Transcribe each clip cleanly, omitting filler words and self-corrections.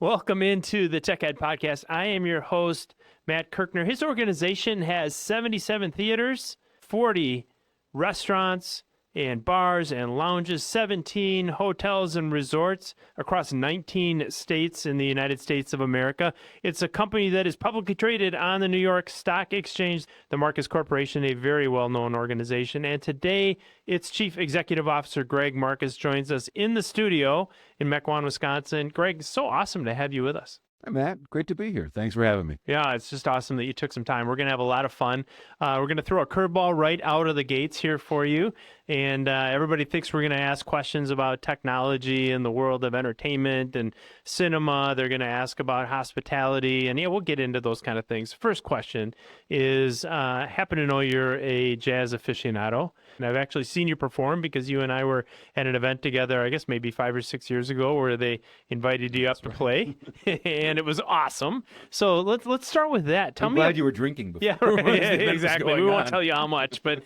Welcome into the Tech Ed Podcast. I am your host, Matt Kirkner. His organization has 77 theaters, 40 restaurants and bars and lounges, 17 hotels and resorts across 19 states in the United States of America. It's a company that is publicly traded on the New York Stock Exchange, the Marcus Corporation, a very well-known organization. And today, its Chief Executive Officer, Greg Marcus, joins us in the studio in Mequon, Wisconsin. Greg, so awesome to have you with us. Hi, Matt. Great to be here. Thanks for having me. Yeah, it's just awesome that you took some time. We're going to have a lot of fun. We're going to throw a curveball right out of the gates here for you. And everybody thinks we're going to ask questions about technology and the world of entertainment and cinema. They're going to ask about hospitality. And yeah, we'll get into those kind of things. First question is, happen to know you're a jazz aficionado. And I've actually seen you perform because you and I were at an event together, I guess maybe 5 or 6 years ago, where they invited you up to play. And it was awesome. So let's start with that. I'm glad you were drinking before. Yeah, right. Yeah, exactly. We won't tell you how much, but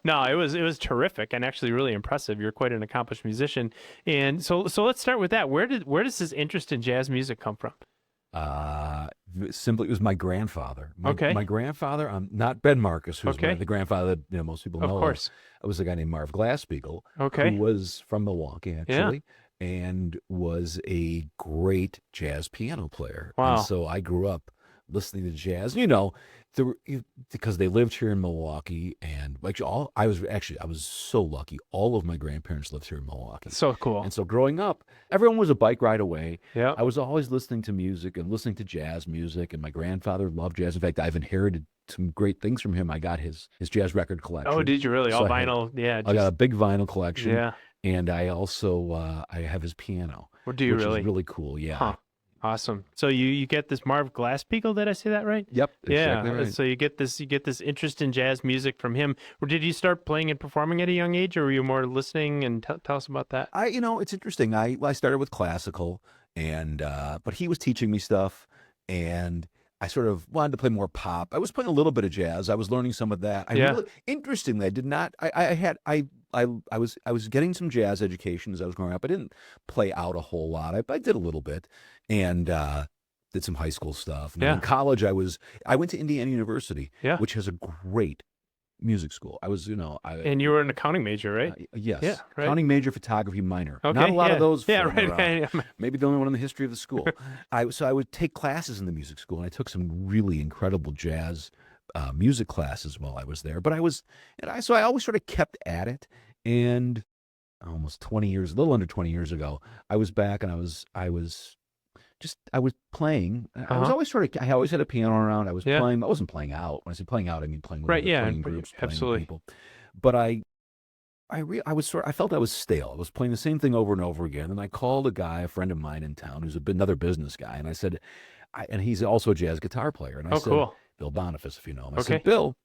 no, it was terrific and actually really impressive. You're quite an accomplished musician. And so let's start with that. Where does this interest in jazz music come from? Simply, it was my grandfather. Okay. My grandfather, not Ben Marcus, who's Okay. the grandfather that most people know. Of course. It was a guy named Marv Glasspiegel, Okay. who was from Milwaukee, actually, and was a great jazz piano player. Wow. And so I grew up listening to jazz, because they lived here in Milwaukee, and I was so lucky. All of my grandparents lived here in Milwaukee. So cool. And so growing up, everyone was a bike ride away. Yeah. I was always listening to music and listening to jazz music, and my grandfather loved jazz. In fact, I've inherited some great things from him. I got his jazz record collection. Oh, did you really? So All I had- vinyl? Yeah. I got a big vinyl collection. Yeah. And I also I have his piano, Or do you which really? is really cool. Yeah. Huh. Awesome. So you get this Marv Glasspiegel, did I say that right? Yep. Exactly Yeah. right. So you get this interest in jazz music from him. Or did you start playing and performing at a young age, or were you more listening? And tell us about that. It's interesting. I started with classical, and but he was teaching me stuff, and I sort of wanted to play more pop. I was playing a little bit of jazz. I was learning some of that. Interestingly, I did not. I was getting some jazz education as I was growing up. I didn't play out a whole lot. I did a little bit, and did some high school stuff. And then in college, I went to Indiana University, which has a great music school. And you were an accounting major, right? Yes. Yeah, right. Accounting major, photography minor. Okay, Not a lot of those. Yeah, floating right. around. Maybe the only one in the history of the school. So I would take classes in the music school, and I took some really incredible jazz music classes while I was there. But I always sort of kept at it. And almost 20 years, a little under 20 years ago, I was back, and I was playing. I was always I always had a piano around. I was playing. I wasn't playing out. When I say playing out, I mean playing with Right, other yeah, playing groups, playing with absolutely. people. But I felt I was stale. I was playing the same thing over and over again. And I called a friend of mine in town, who's another business guy, and I said, and he's also a jazz guitar player. And I said, Cool. Bill Boniface, if you know him. I Okay. said, Bill,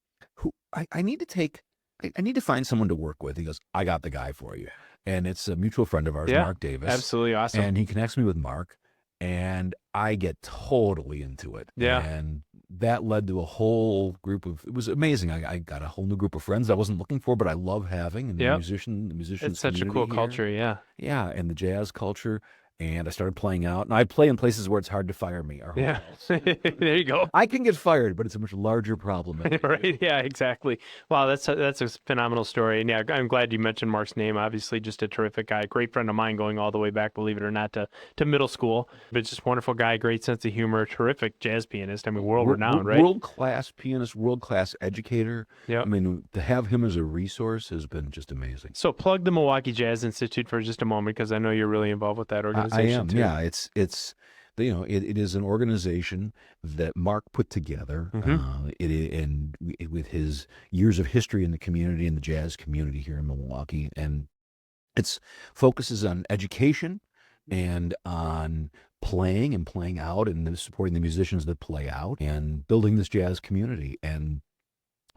I need to find someone to work with. He goes, I got the guy for you. And it's a mutual friend of ours, Yeah, Mark Davis. Absolutely awesome. And he connects me with Mark, and I get totally into it. Yeah. And that led to a whole group it was amazing. I got a whole new group of friends I wasn't looking for, but I love having. And the musicians it's such a cool here. culture, yeah. Yeah, and the jazz culture. And I started playing out, and I play in places where it's hard to fire me. Or Yeah. There you go. I can get fired, but it's a much larger problem. Right. Yeah, exactly. Wow, that's a phenomenal story. And yeah, I'm glad you mentioned Mark's name. Obviously, just a terrific guy, great friend of mine, going all the way back, believe it or not, to middle school. But just wonderful guy, great sense of humor, terrific jazz pianist. I mean, world renowned, right? World-class pianist, world-class educator. Yeah. I mean, to have him as a resource has been just amazing. So plug the Milwaukee Jazz Institute for just a moment, because I know you're really involved with that organization. I am. Too. Yeah, it is an organization that Mark put together, with his years of history in the community, in the jazz community here in Milwaukee, and it focuses on education and on playing and playing out, and supporting the musicians that play out, and building this jazz community. And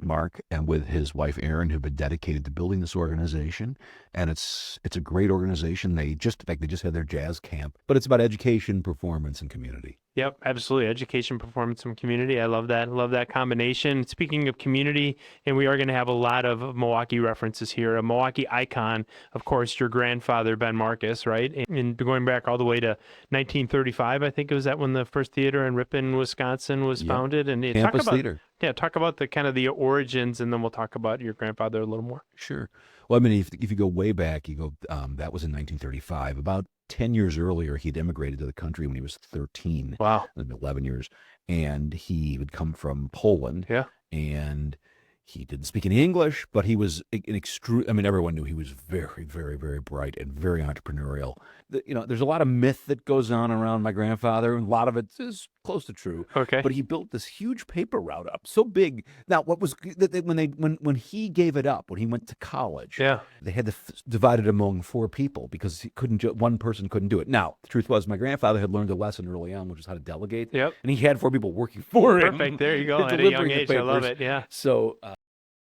Mark, and with his wife Erin, who've been dedicated to building this organization. And it's a great organization. In fact, they just had their jazz camp, but it's about education, performance, and community. Yep, absolutely. Education, performance, and community. I love that. Love that combination. Speaking of community, and we are going to have a lot of Milwaukee references here. A Milwaukee icon, of course, your grandfather, Ben Marcus, right? And going back all the way to 1935, I think it was that when the first theater in Ripon, Wisconsin was Yep. founded. And Campus theater. Yeah, talk about the kind of the origins, and then we'll talk about your grandfather a little more. Sure. Well, I mean, if you go way back, that was in 1935. About 10 years earlier, he'd immigrated to the country when he was 13, Wow. 11 years, and he would come from Poland. Yeah. And he didn't speak any English, but he was I mean, everyone knew he was very, very, very bright and very entrepreneurial. There's a lot of myth that goes on around my grandfather, and a lot of it is close to true. Okay. But he built this huge paper route up, so big. Now, what was when he gave it up, when he went to college, Yeah. they had to divide it among 4 people because one person couldn't do it. Now, the truth was, my grandfather had learned a lesson early on, which is how to delegate. Yep. And he had 4 people working for him. Perfect. There you go. At a young age, I love it. Yeah. So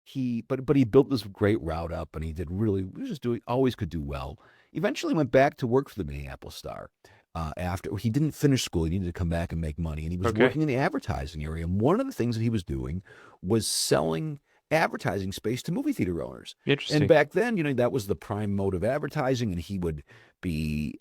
he built this great route up, and he always could do well. Eventually went back to work for the Minneapolis Star. After he didn't finish school, he needed to come back and make money, and he was working in the advertising area. And one of the things that he was doing was selling advertising space to movie theater owners. Interesting. And back then, that was the prime mode of advertising, and he would be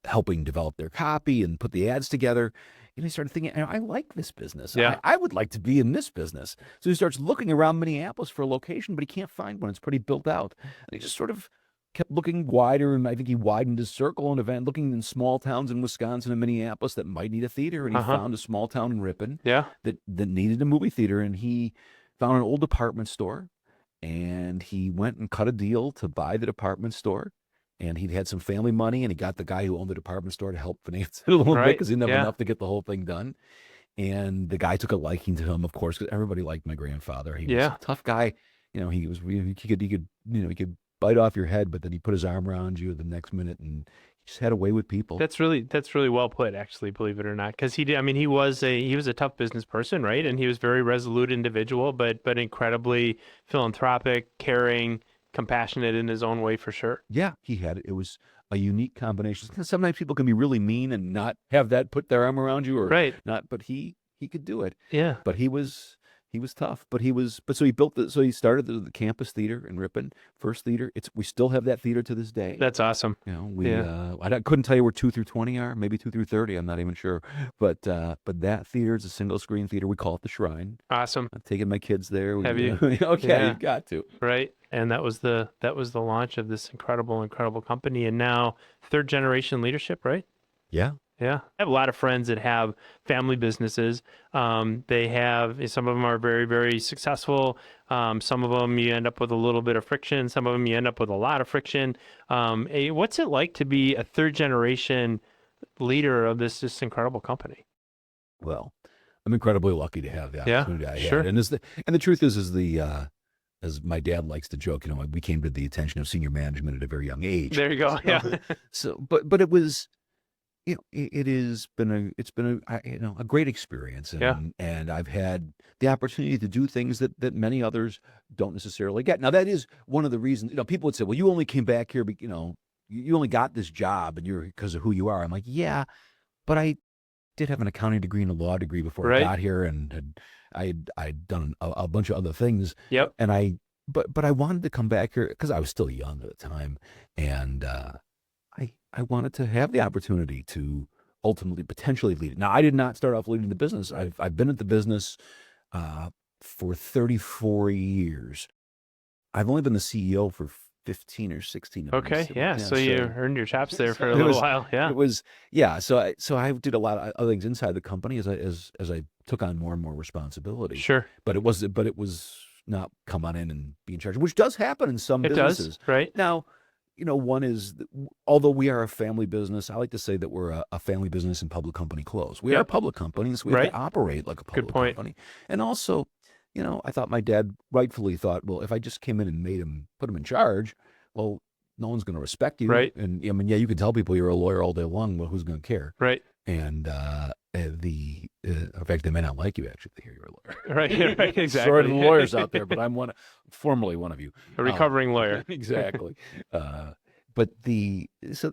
helping develop their copy and put the ads together. And he started thinking, I like this business. Yeah. I would like to be in this business. So he starts looking around Minneapolis for a location, but he can't find one. It's pretty built out. And he just sort of kept looking wider, and I think he widened his circle and looking in small towns in Wisconsin and Minneapolis that might need a theater. And he found a small town in Ripon that needed a movie theater. And he found an old department store, and he went and cut a deal to buy the department store. And he'd had some family money, and he got the guy who owned the department store to help finance it a little bit because he didn't have enough to get the whole thing done. And the guy took a liking to him, of course, because everybody liked my grandfather. He was a tough guy. He could bite off your head, but then he put his arm around you the next minute, and he just had a way with people. That's really well put, actually, believe it or not, because he did. I mean, he was a tough business person, right? And he was a very resolute individual, but incredibly philanthropic, caring, compassionate in his own way, for sure. Yeah, he had it. It was a unique combination. Sometimes people can be really mean and not have that put their arm around you, or not. But he could do it. Yeah. But he was tough. So he started the campus theater in Ripon, first theater. We still have that theater to this day. That's awesome. I couldn't tell you where 2 through 20 are, maybe 2 through 30. I'm not even sure. But that theater is a single screen theater. We call it the Shrine. Awesome. I've taken my kids there. Have you? Okay, Yeah. you've got to. Right. And that was the launch of this incredible company, and now 3rd generation leadership, right? Yeah. Yeah. I have a lot of friends that have family businesses. Some of them are very, very successful. Some of them you end up with a little bit of friction. Some of them you end up with a lot of friction. What's it like to be a 3rd generation leader of this incredible company? Well, I'm incredibly lucky to have the opportunity I sure. had. And the truth is as my dad likes to joke, we came to the attention of senior management at a very young age. There you go. Yeah. But it was, it's been a great experience, and I've had the opportunity to do things that many others don't necessarily get. Now, that is one of the reasons. People would say, "Well, you only came back here, you only got this job, and you're because of who you are." I'm like, "Yeah, but I did have an accounting degree and a law degree before I got here, and I'd done a bunch of other things. Yep. And but I wanted to come back here because I was still young at the time, and I wanted to have the opportunity to ultimately potentially lead it. Now, I did not start off leading the business. I've been at the business for 34 years. I've only been the CEO for 15 or 16 of them. Okay, yeah. So you earned your chops there for a little while. Yeah. It was, So I did a lot of other things inside the company as I took on more and more responsibility. Sure. But it was not come on in and be in charge, which does happen in some businesses. It does, right? Now, one is, although we are a family business, I like to say that we're a family business and public company close. We are public companies. We have to operate like a public company. And also, I thought my dad rightfully thought, well, if I just came in and put him in charge, well, no one's going to respect you. Right. And you can tell people you're a lawyer all day long. Well, who's going to care? Right. And in fact, they may not like you actually to hear you're a lawyer. Right, exactly. Sorry to the lawyers out there, but I'm formerly one of you. A recovering lawyer. Exactly. But it's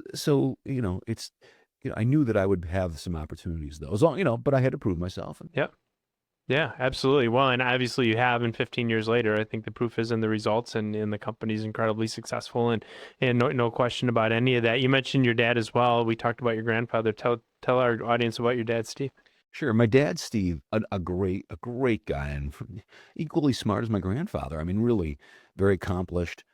I knew that I would have some opportunities though, as long but I had to prove myself. Yep. Yeah, absolutely. Well, and obviously you have, and 15 years later, I think the proof is in the results, and the company's incredibly successful, and no question about any of that. You mentioned your dad as well. We talked about your grandfather. Tell our audience about your dad, Steve. Sure. My dad, Steve, a great guy, and equally smart as my grandfather. I mean, really very accomplished.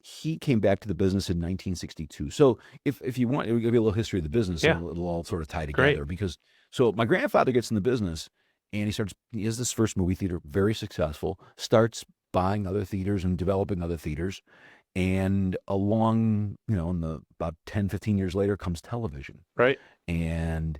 He came back to the business in 1962. So if you want, we'll give you a little history of the business, Yeah. and it'll all sort of tie together. Because so my grandfather gets in the business, and he has this first movie theater, very successful, starts buying other theaters and developing other theaters. And along, about 10, 15 years later comes television. Right. And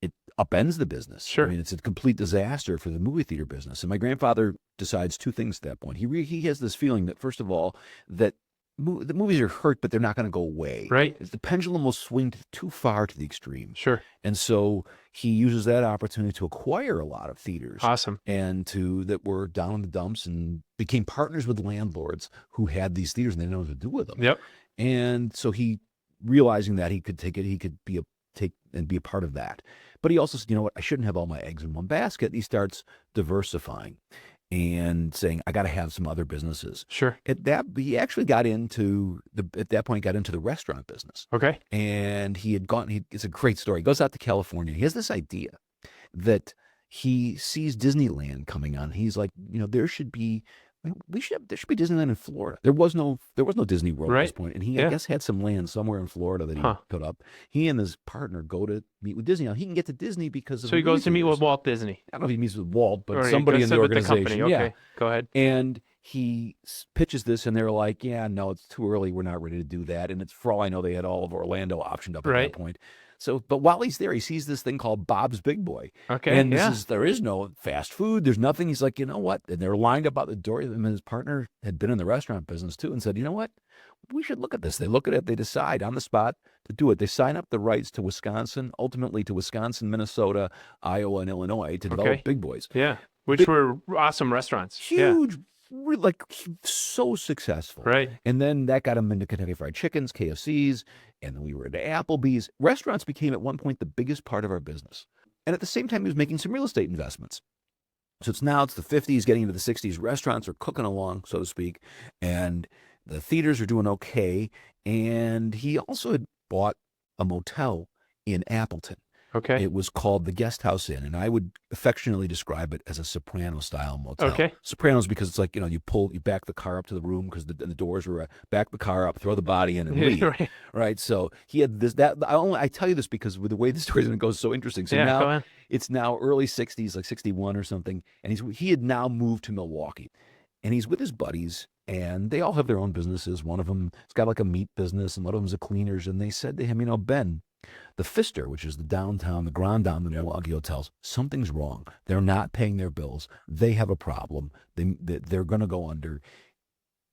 it upends the business. Sure. I mean, it's a complete disaster for the movie theater business. And my grandfather decides two things at that point. He has this feeling that, first of all, that the movies are hurt, but they're not going to go away. Right. The pendulum will swing too far to the extreme. Sure. And so he uses that opportunity to acquire a lot of theaters. Awesome. And that were down in the dumps, and became partners with landlords who had these theaters and they didn't know what to do with them. Yep. And so he, realizing that he could take it, he could be a part of that. But he also said, you know what, I shouldn't have all my eggs in one basket. And he starts diversifying and saying, I got to have some other businesses. Sure. He actually got into the restaurant business. Okay. And it's a great story. He goes out to California. He has this idea that he sees Disneyland coming on. He's like, there should be Disneyland in Florida. There was no Disney World at this point, and he I guess had some land somewhere in Florida that he put up. He and his partner go to meet with Disney. Now he can get to Disney because of so he goes to meet with Walt Disney. I don't know if he meets with Walt, but somebody in the organization. Company. Okay, go ahead. And he pitches this, and they're like, "Yeah, no, it's too early. We're not ready to do that." And it's, for all I know, they had all of Orlando optioned up at that point. So, but while he's there, he sees this thing called Bob's Big Boy. Okay. And there is no fast food. There's nothing. He's like, you know what? And they're lined up out the door. Him and his partner had been in the restaurant business too, and said, you know what? We should look at this. They look at it. They decide on the spot to do it. They sign up the rights to Wisconsin, ultimately to Wisconsin, Minnesota, Iowa, and Illinois to develop Big Boys. Yeah. Which were awesome restaurants. Huge. Like, so successful. Right. And then that got him into Kentucky Fried Chickens, KFC's, and then we were into Applebee's. Restaurants became at one point the biggest part of our business. And at the same time, he was making some real estate investments. So it's the 50s, getting into the 60s. Restaurants are cooking along, so to speak, and the theaters are doing okay. And he also had bought a motel in Appleton. Okay. It was called the Guest House Inn, and I would affectionately describe it as a Soprano-style motel. Okay. Sopranos because it's like, you back the car up to the room because the doors were back the car up, throw the body in, and leave. Right. So he had this. I tell you this because with the way the story's going to go is so interesting. So now it's now early 60s, like 61 or something, and he had now moved to Milwaukee, and he's with his buddies. And they all have their own businesses. One of them has got like a meat business, and one of them's a cleaners. And they said to him, Ben, the Pfister, which is the Grand Dame, the Milwaukee hotels, something's wrong. They're not paying their bills. They have a problem. They're going to go under.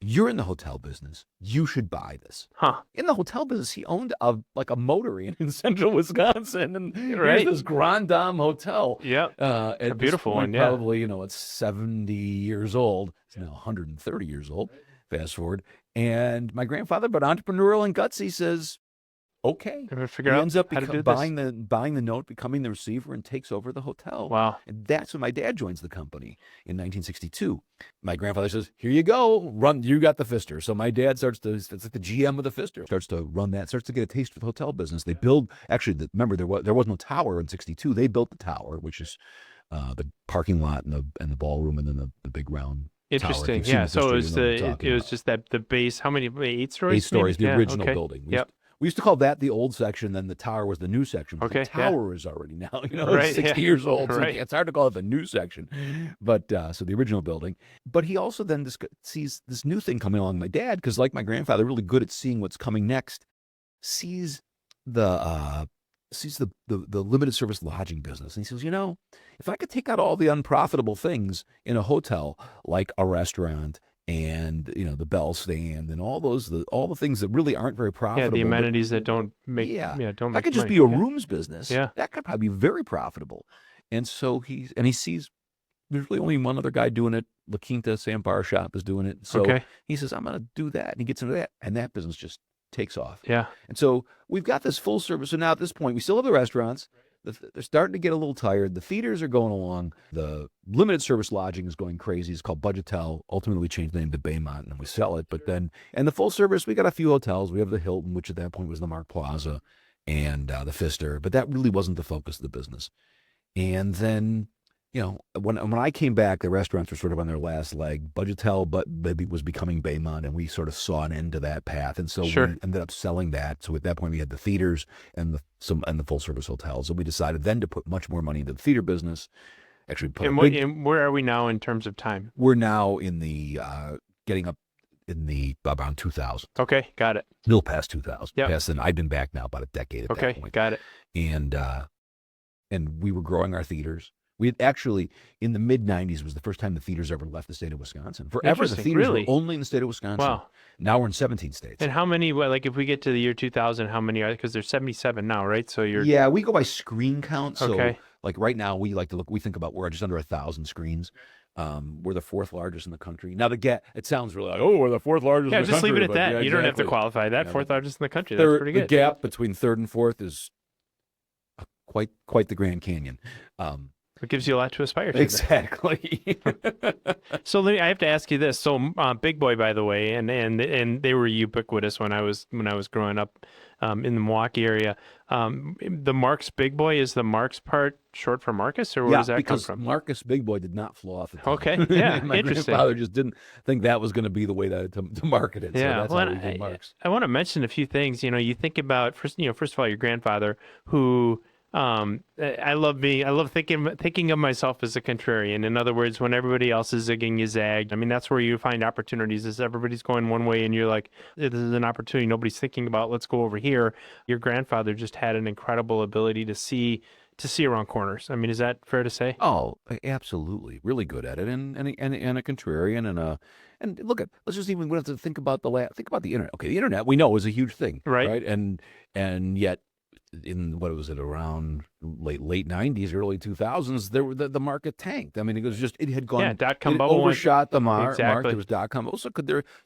You're in the hotel business. You should buy this. In the hotel business, he owned a motor inn in central Wisconsin, and here's this Grand Dame hotel. Yeah, a beautiful one. Yeah, probably it's 70 years old. It's now 130 years old. Fast forward, and my grandfather, but entrepreneurial and gutsy, says, okay. He ends up buying the note, becoming the receiver, and takes over the hotel. Wow. And that's when my dad joins the company in 1962. My grandfather says, here you go, run, you got the Pfister. So my dad it's like the GM of the Pfister, starts to run that, starts to get a taste for the hotel business. They build, remember, there was no tower in 62. They built the tower, which is the parking lot and the ballroom, and then the big round Interesting. tower. Yeah. So it was just that the base, how many, 8 stories? 8 stories, the original building. We used to call that the old section, then the tower was the new section. But the tower is already now, it's 60 years old. So it's hard to call it the new section. But so the original building. But he also then sees this new thing coming along. My dad, because like my grandfather, really good at seeing what's coming next, sees the limited service lodging business. And he says, if I could take out all the unprofitable things in a hotel, like a restaurant and the bell stand and all the things that really aren't very profitable. Yeah, the amenities that don't make don't make that could just money. be a rooms business. Yeah. That could I'd be very profitable. And so he sees there's really only one other guy doing it. La Quinta Sam Bar Shop is doing it. So Okay. he says, I'm going to do that. And he gets into that. And that business just takes off. Yeah. And so we've got this full service. So now at this point, we still have the restaurants. They're starting to get a little tired. The theaters are going along. The limited service lodging is going crazy. It's called Budgetel. Ultimately, we changed the name to Baymont and then we sell it. But then, and the full service, we got a few hotels. We have the Hilton, which at that point was the Mark Plaza, and the Pfister. But that really wasn't the focus of the business. And then, when I came back, the restaurants were sort of on their last leg. Budgetel, but maybe was becoming Baymont, and we sort of saw an end to that path. And so we ended up selling that. So at that point, we had the theaters and the full service hotels. And we decided then to put much more money into the theater business. Actually, and where are we now in terms of time? We're now in the getting up in the around 2000. Okay, got it. Still past 2000. Yep. And I've been back now about a decade at that point. Got it. And we were growing our theaters. We had actually, in the mid-'90s, was the first time the theaters ever left the state of Wisconsin. Forever, the theaters were only in the state of Wisconsin. Wow. Now we're in 17 states. And how many, like if we get to the year 2000, how many are, because there's 77 now, right? So you're... Yeah, we go by screen count. So Okay. like right now, we think about we're just under 1,000 screens. We're the fourth largest in the country. Now, it sounds really like, we're the fourth largest in the country. Yeah, just leave it at that. Yeah, you don't have to qualify that. Fourth largest in the country. That's pretty good. The gap between third and fourth is quite the Grand Canyon. It gives you a lot to aspire to. Exactly. So I have to ask you this. So Big Boy, by the way, and they were ubiquitous when I was growing up in the Milwaukee area. The Mark's Big Boy, is the Mark's part short for Marcus, or where does that come from? Marcus Big Boy did not flow off the tongue. Okay, yeah, My interesting. grandfather just didn't think that was going to be the way to market it. Yeah, so that's how we did Mark's. I want to mention a few things. You think about first of all, your grandfather, who I love thinking of myself as a contrarian. In other words, when everybody else is zigging, you zag. I mean, that's where you find opportunities. Is everybody's going one way and you're like, this is an opportunity nobody's thinking about. Let's go over here. Your grandfather just had an incredible ability to see around corners. I mean, is that fair to say? Oh, absolutely. Really good at it. And a contrarian and look at, let's just even, we have to think about the internet. Okay, the internet we know is a huge thing. Right. And yet in what was it, around late 90s, early 2000s, the market tanked. I mean, it had gone, dot-com bubble overshot the mark. Exactly. There was dot-com. Also,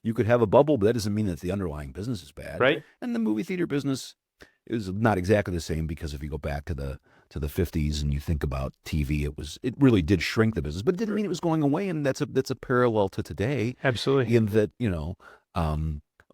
you could have a bubble, but that doesn't mean that the underlying business is bad. Right. And the movie theater business is not exactly the same, because if you go back to the 50s and you think about TV, it really did shrink the business, but it didn't mean it was going away. And that's a parallel to today. Absolutely. In that,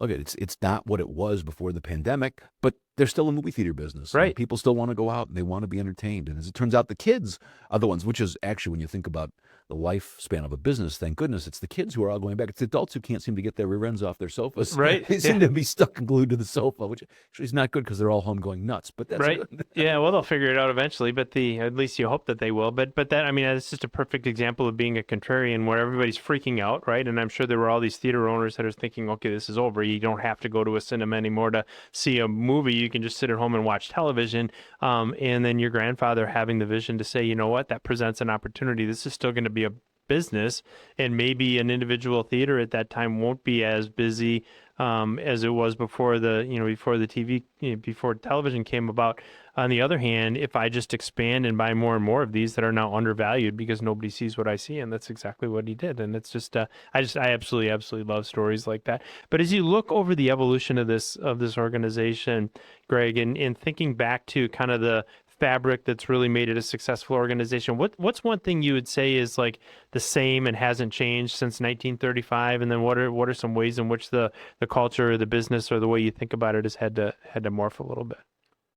look, it's not what it was before the pandemic, but there's still a movie theater business. Right. People still want to go out and they want to be entertained. And as it turns out, the kids are the ones, which is actually, when you think about the lifespan of a business, thank goodness, it's the kids who are all going back. It's the adults who can't seem to get their rear ends off their sofas. Right. They seem to be stuck and glued to the sofa, which actually is not good because they're all home going nuts. But that's right. good. Yeah, well, they'll figure it out eventually, but at least you hope that they will. But that, I mean, it's just a perfect example of being a contrarian where everybody's freaking out, right? And I'm sure there were all these theater owners that are thinking, okay, this is over. You don't have to go to a cinema anymore to see a movie. You can just sit at home and watch television. And then your grandfather having the vision to say, you know what, that presents an opportunity. This is still going to be a business, and maybe an individual theater at that time won't be as busy as it was before before television came about. On the other hand, if I just expand and buy more and more of these that are now undervalued because nobody sees what I see, and that's exactly what he did. And it's just, I absolutely love stories like that. But as you look over the evolution of this organization, Greg, and thinking back to kind of the fabric that's really made it a successful organization, what's one thing you would say is like the same and hasn't changed since 1935? And then what are some ways in which the culture or the business or the way you think about it has had to morph a little bit?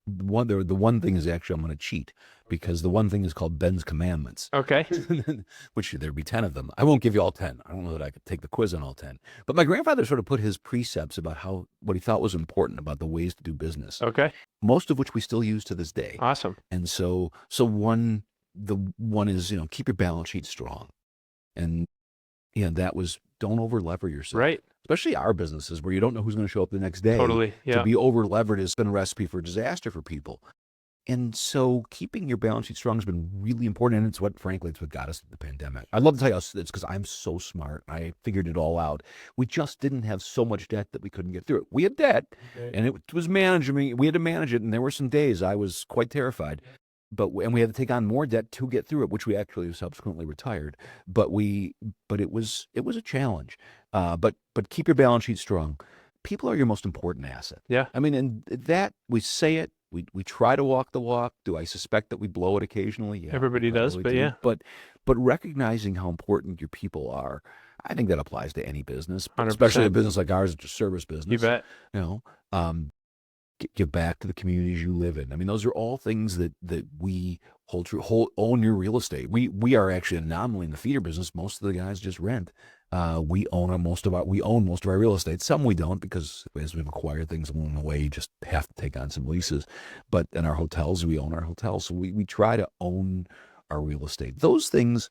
The one thing is, actually, I'm going to cheat, because the one thing is called Ben's Commandments. Okay. Which there'd be 10 of them. I won't give you all 10. I don't know that I could take the quiz on all 10. But my grandfather sort of put his precepts about what he thought was important about the ways to do business. Okay. Most of which we still use to this day. Awesome. And so the one is, keep your balance sheet strong. And that was, don't over lever yourself. Right. Especially our businesses where you don't know who's going to show up the next day. Totally. Yeah. To be over levered has been a recipe for disaster for people. And so keeping your balance sheet strong has been really important. And it's what got us to the pandemic. I'd love to tell you it's because I'm so smart. I figured it all out. We just didn't have so much debt that we couldn't get through it. We had debt, and it was managing. We had to manage it. And there were some days I was quite terrified. and we had to take on more debt to get through it, which we actually subsequently retired. But it was a challenge. But keep your balance sheet strong. People are your most important asset. Yeah. I mean, and that we say it, we try to walk the walk. Do I suspect that we blow it occasionally? Yeah, Everybody does, but do. yeah. But recognizing how important your people are, I think that applies to any business, but 100%. especially a business like ours, it's a service business. You bet. You know, give back to the communities you live in. I mean, those are all things that we hold true. Own your real estate. We are actually an anomaly in the feeder business. Most of the guys just rent. We own most of our real estate. Some we don't, because as we've acquired things along the way, you just have to take on some leases. But in our hotels, we own our hotels. So we try to own our real estate. Those things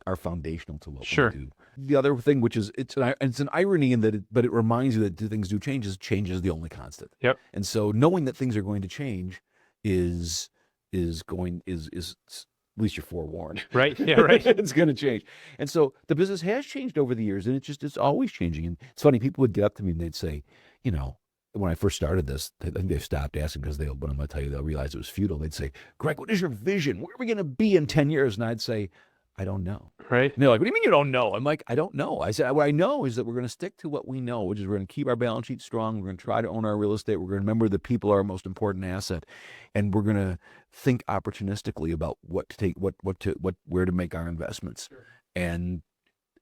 are foundational to what we do. The other thing, which is it's an irony in that, but it reminds you that things do change. Change is the only constant. Yep. And so knowing that things are going to change is at least you're forewarned. Right. Yeah. Right. It's going to change. And so the business has changed over the years, and it's always changing. And it's funny, people would get up to me and they'd say, when I first started this, I think they've stopped asking because when I'm going to tell you, they'll realize it was futile. They'd say, Greg, what is your vision? Where are we going to be in 10 years? And I'd say, I don't know. Right. And they're like, what do you mean you don't know? I'm like, I don't know. I said, what I know is that we're going to stick to what we know, which is we're going to keep our balance sheet strong. We're going to try to own our real estate. We're going to remember that people are our most important asset. And we're going to think opportunistically about what to take, where to make our investments. Sure. And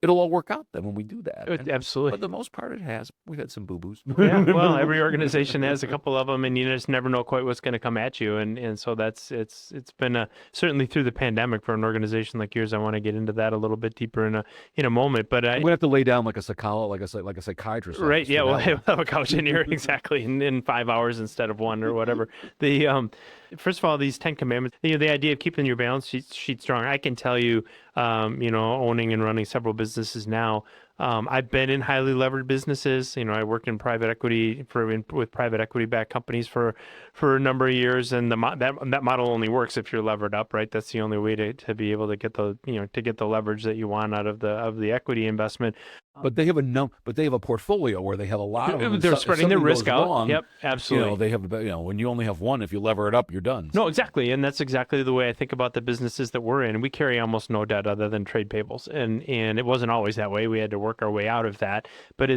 it'll all work out then when we do that. Absolutely. But the most part, it has. We've had some boo-boos. Yeah, well, every organization has a couple of them, and you just never know quite what's going to come at you. And so it's been certainly through the pandemic for an organization like yours. I want to get into that a little bit deeper in a moment. But I'm gonna have to lay down like a psychiatrist. Right? Yeah. We'll have a couch in here exactly in 5 hours instead of one or whatever. First of all, these 10 commandments. The idea of keeping your balance sheet strong. I can tell you, owning and running several businesses now. I've been in highly levered businesses. I worked in private equity with private equity backed companies for a number of years, and that model only works if you're levered up, right? That's the only way to be able to get the leverage that you want out of the equity investment. But they have a portfolio where they have a lot of them. They're spreading their risk out. Wrong, yep, absolutely. They have when you only have one, if you lever it up, you're done. No, exactly, and that's exactly the way I think about the businesses that we're in. We carry almost no debt other than trade payables, and it wasn't always that way. We had to work our way out of that. But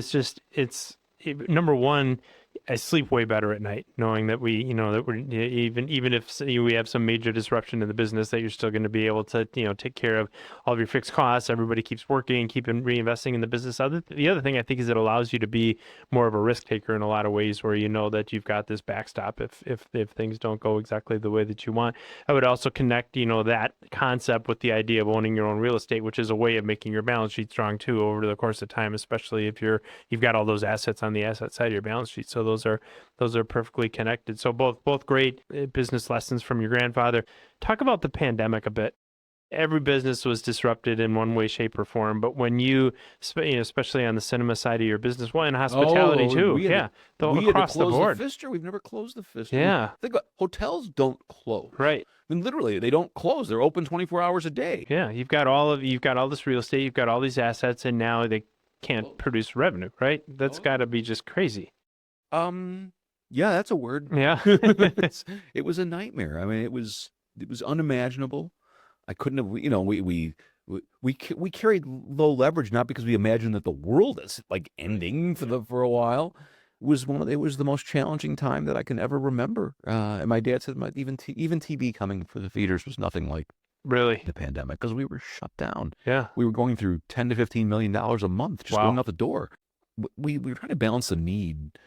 number one, I sleep way better at night, knowing that that we're even if we have some major disruption in the business, that you're still going to be able to take care of all of your fixed costs. Everybody keeps working, keeping reinvesting in the business. The other thing I think is it allows you to be more of a risk taker in a lot of ways, where that you've got this backstop if things don't go exactly the way that you want. I would also connect that concept with the idea of owning your own real estate, which is a way of making your balance sheet strong too over the course of time, especially if you've got all those assets on the asset side of your balance sheet. So those are perfectly connected. So both great business lessons from your grandfather. Talk about the pandemic a bit. Every business was disrupted in one way, shape, or form. But when especially on the cinema side of your business, and hospitality too, we had across to close the board. The Pfister. We've never closed the Pfister. Yeah, think about hotels don't close. Right. I mean, literally, they don't close. They're open 24 hours a day. Yeah, you've got all this real estate, you've got all these assets, and now they can't produce revenue. Right? That's got to be just crazy. Yeah, that's a word. Yeah. It was a nightmare. I mean, it was unimaginable. I couldn't have, we carried low leverage, not because we imagined that the world is like ending for a while. It was the most challenging time that I can ever remember. And my dad said even TB coming for the feeders was nothing like really the pandemic, because we were shut down. Yeah. We were going through $10 to $15 million a month just going out the door. We were trying to balance the need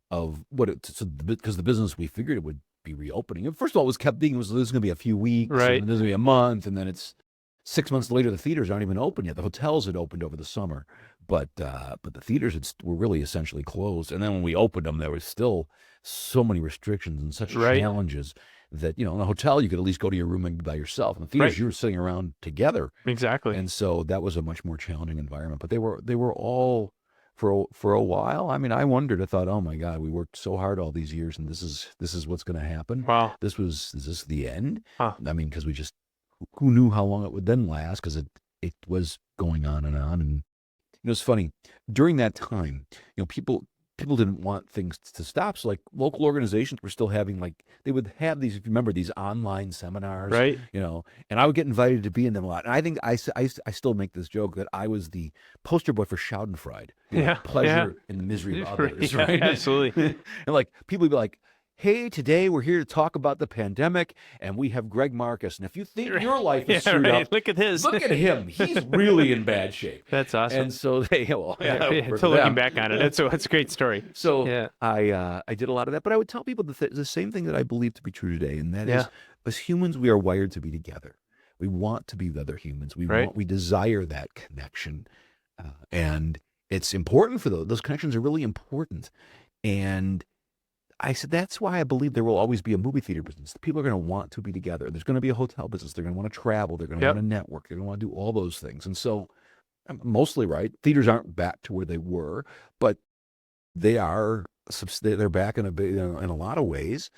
of because the business, we figured it would be reopening. First of all, it was kept being, this is going to be a few weeks, right? And this is going to be a month, and then it's 6 months later. The theaters aren't even open yet. The hotels had opened over the summer, but the theaters were really essentially closed. And then when we opened them, there was still so many restrictions and such challenges that in a hotel you could at least go to your room and be by yourself. In the theaters, you were sitting around together. Exactly. And so that was a much more challenging environment. But they were all. For a while, I mean, I wondered. I thought, oh my God, we worked so hard all these years, and this is what's going to happen. Wow, is this the end? Huh. I mean, because we just, who knew how long it would then last? Because it was going on and on, and it's funny during that time. People people didn't want things to stop. So like local organizations were still having they would have these, if you remember, these online seminars, Right. and I would get invited to be in them a lot. And I think I still make this joke that I was the poster boy for Schadenfreude, Yeah. pleasure in the misery of others, Yeah, right? absolutely. And like people would be like, hey, today we're here to talk about the pandemic, and we have Greg Marcus. And if you think your life is screwed up, look at his. look at him. He's really in bad shape. That's awesome. And so So looking back on it, it's a great story. So yeah. I did a lot of that, but I would tell people the same thing that I believe to be true today, and that is, as humans, we are wired to be together. We want to be with other humans. We desire that connection, and it's important for those connections are really important. And I said, that's why I believe there will always be a movie theater business. People are going to want to be together. There's going to be a hotel business. They're going to want to travel. They're going to want to network. They're going to want to do all those things. And so I'm mostly right. Theaters aren't back to where they were, but they are. They're back in a lot of ways.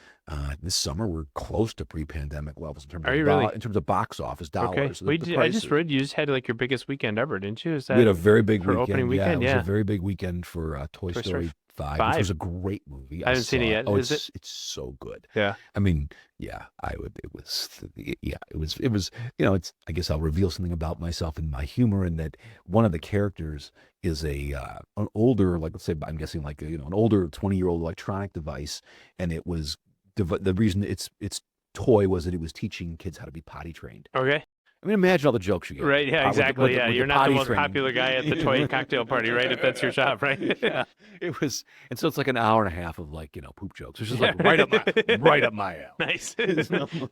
This summer, we're close to pre-pandemic levels in terms of box office dollars. Okay. I just read you just had like your biggest weekend ever, didn't you? We had a very big weekend. Opening weekend. Yeah, it was a very big weekend for Toy Story 5, which was a great movie. I haven't seen it yet. Oh, is it's so good. Yeah. I mean, yeah, it was, it's, I guess I'll reveal something about myself and my humor, in that one of the characters is an older, like, let's say, I'm guessing like, an older 20-year-old electronic device. And it was, the reason its toy was that it was teaching kids how to be potty trained. Okay. I mean, imagine all the jokes you get. Right, yeah, exactly. You're not the most training. popular guy at the toy cocktail party, right? If that's your job, right? Yeah, it was, and so it's like an hour and a half of poop jokes, which is like right up my alley. Nice.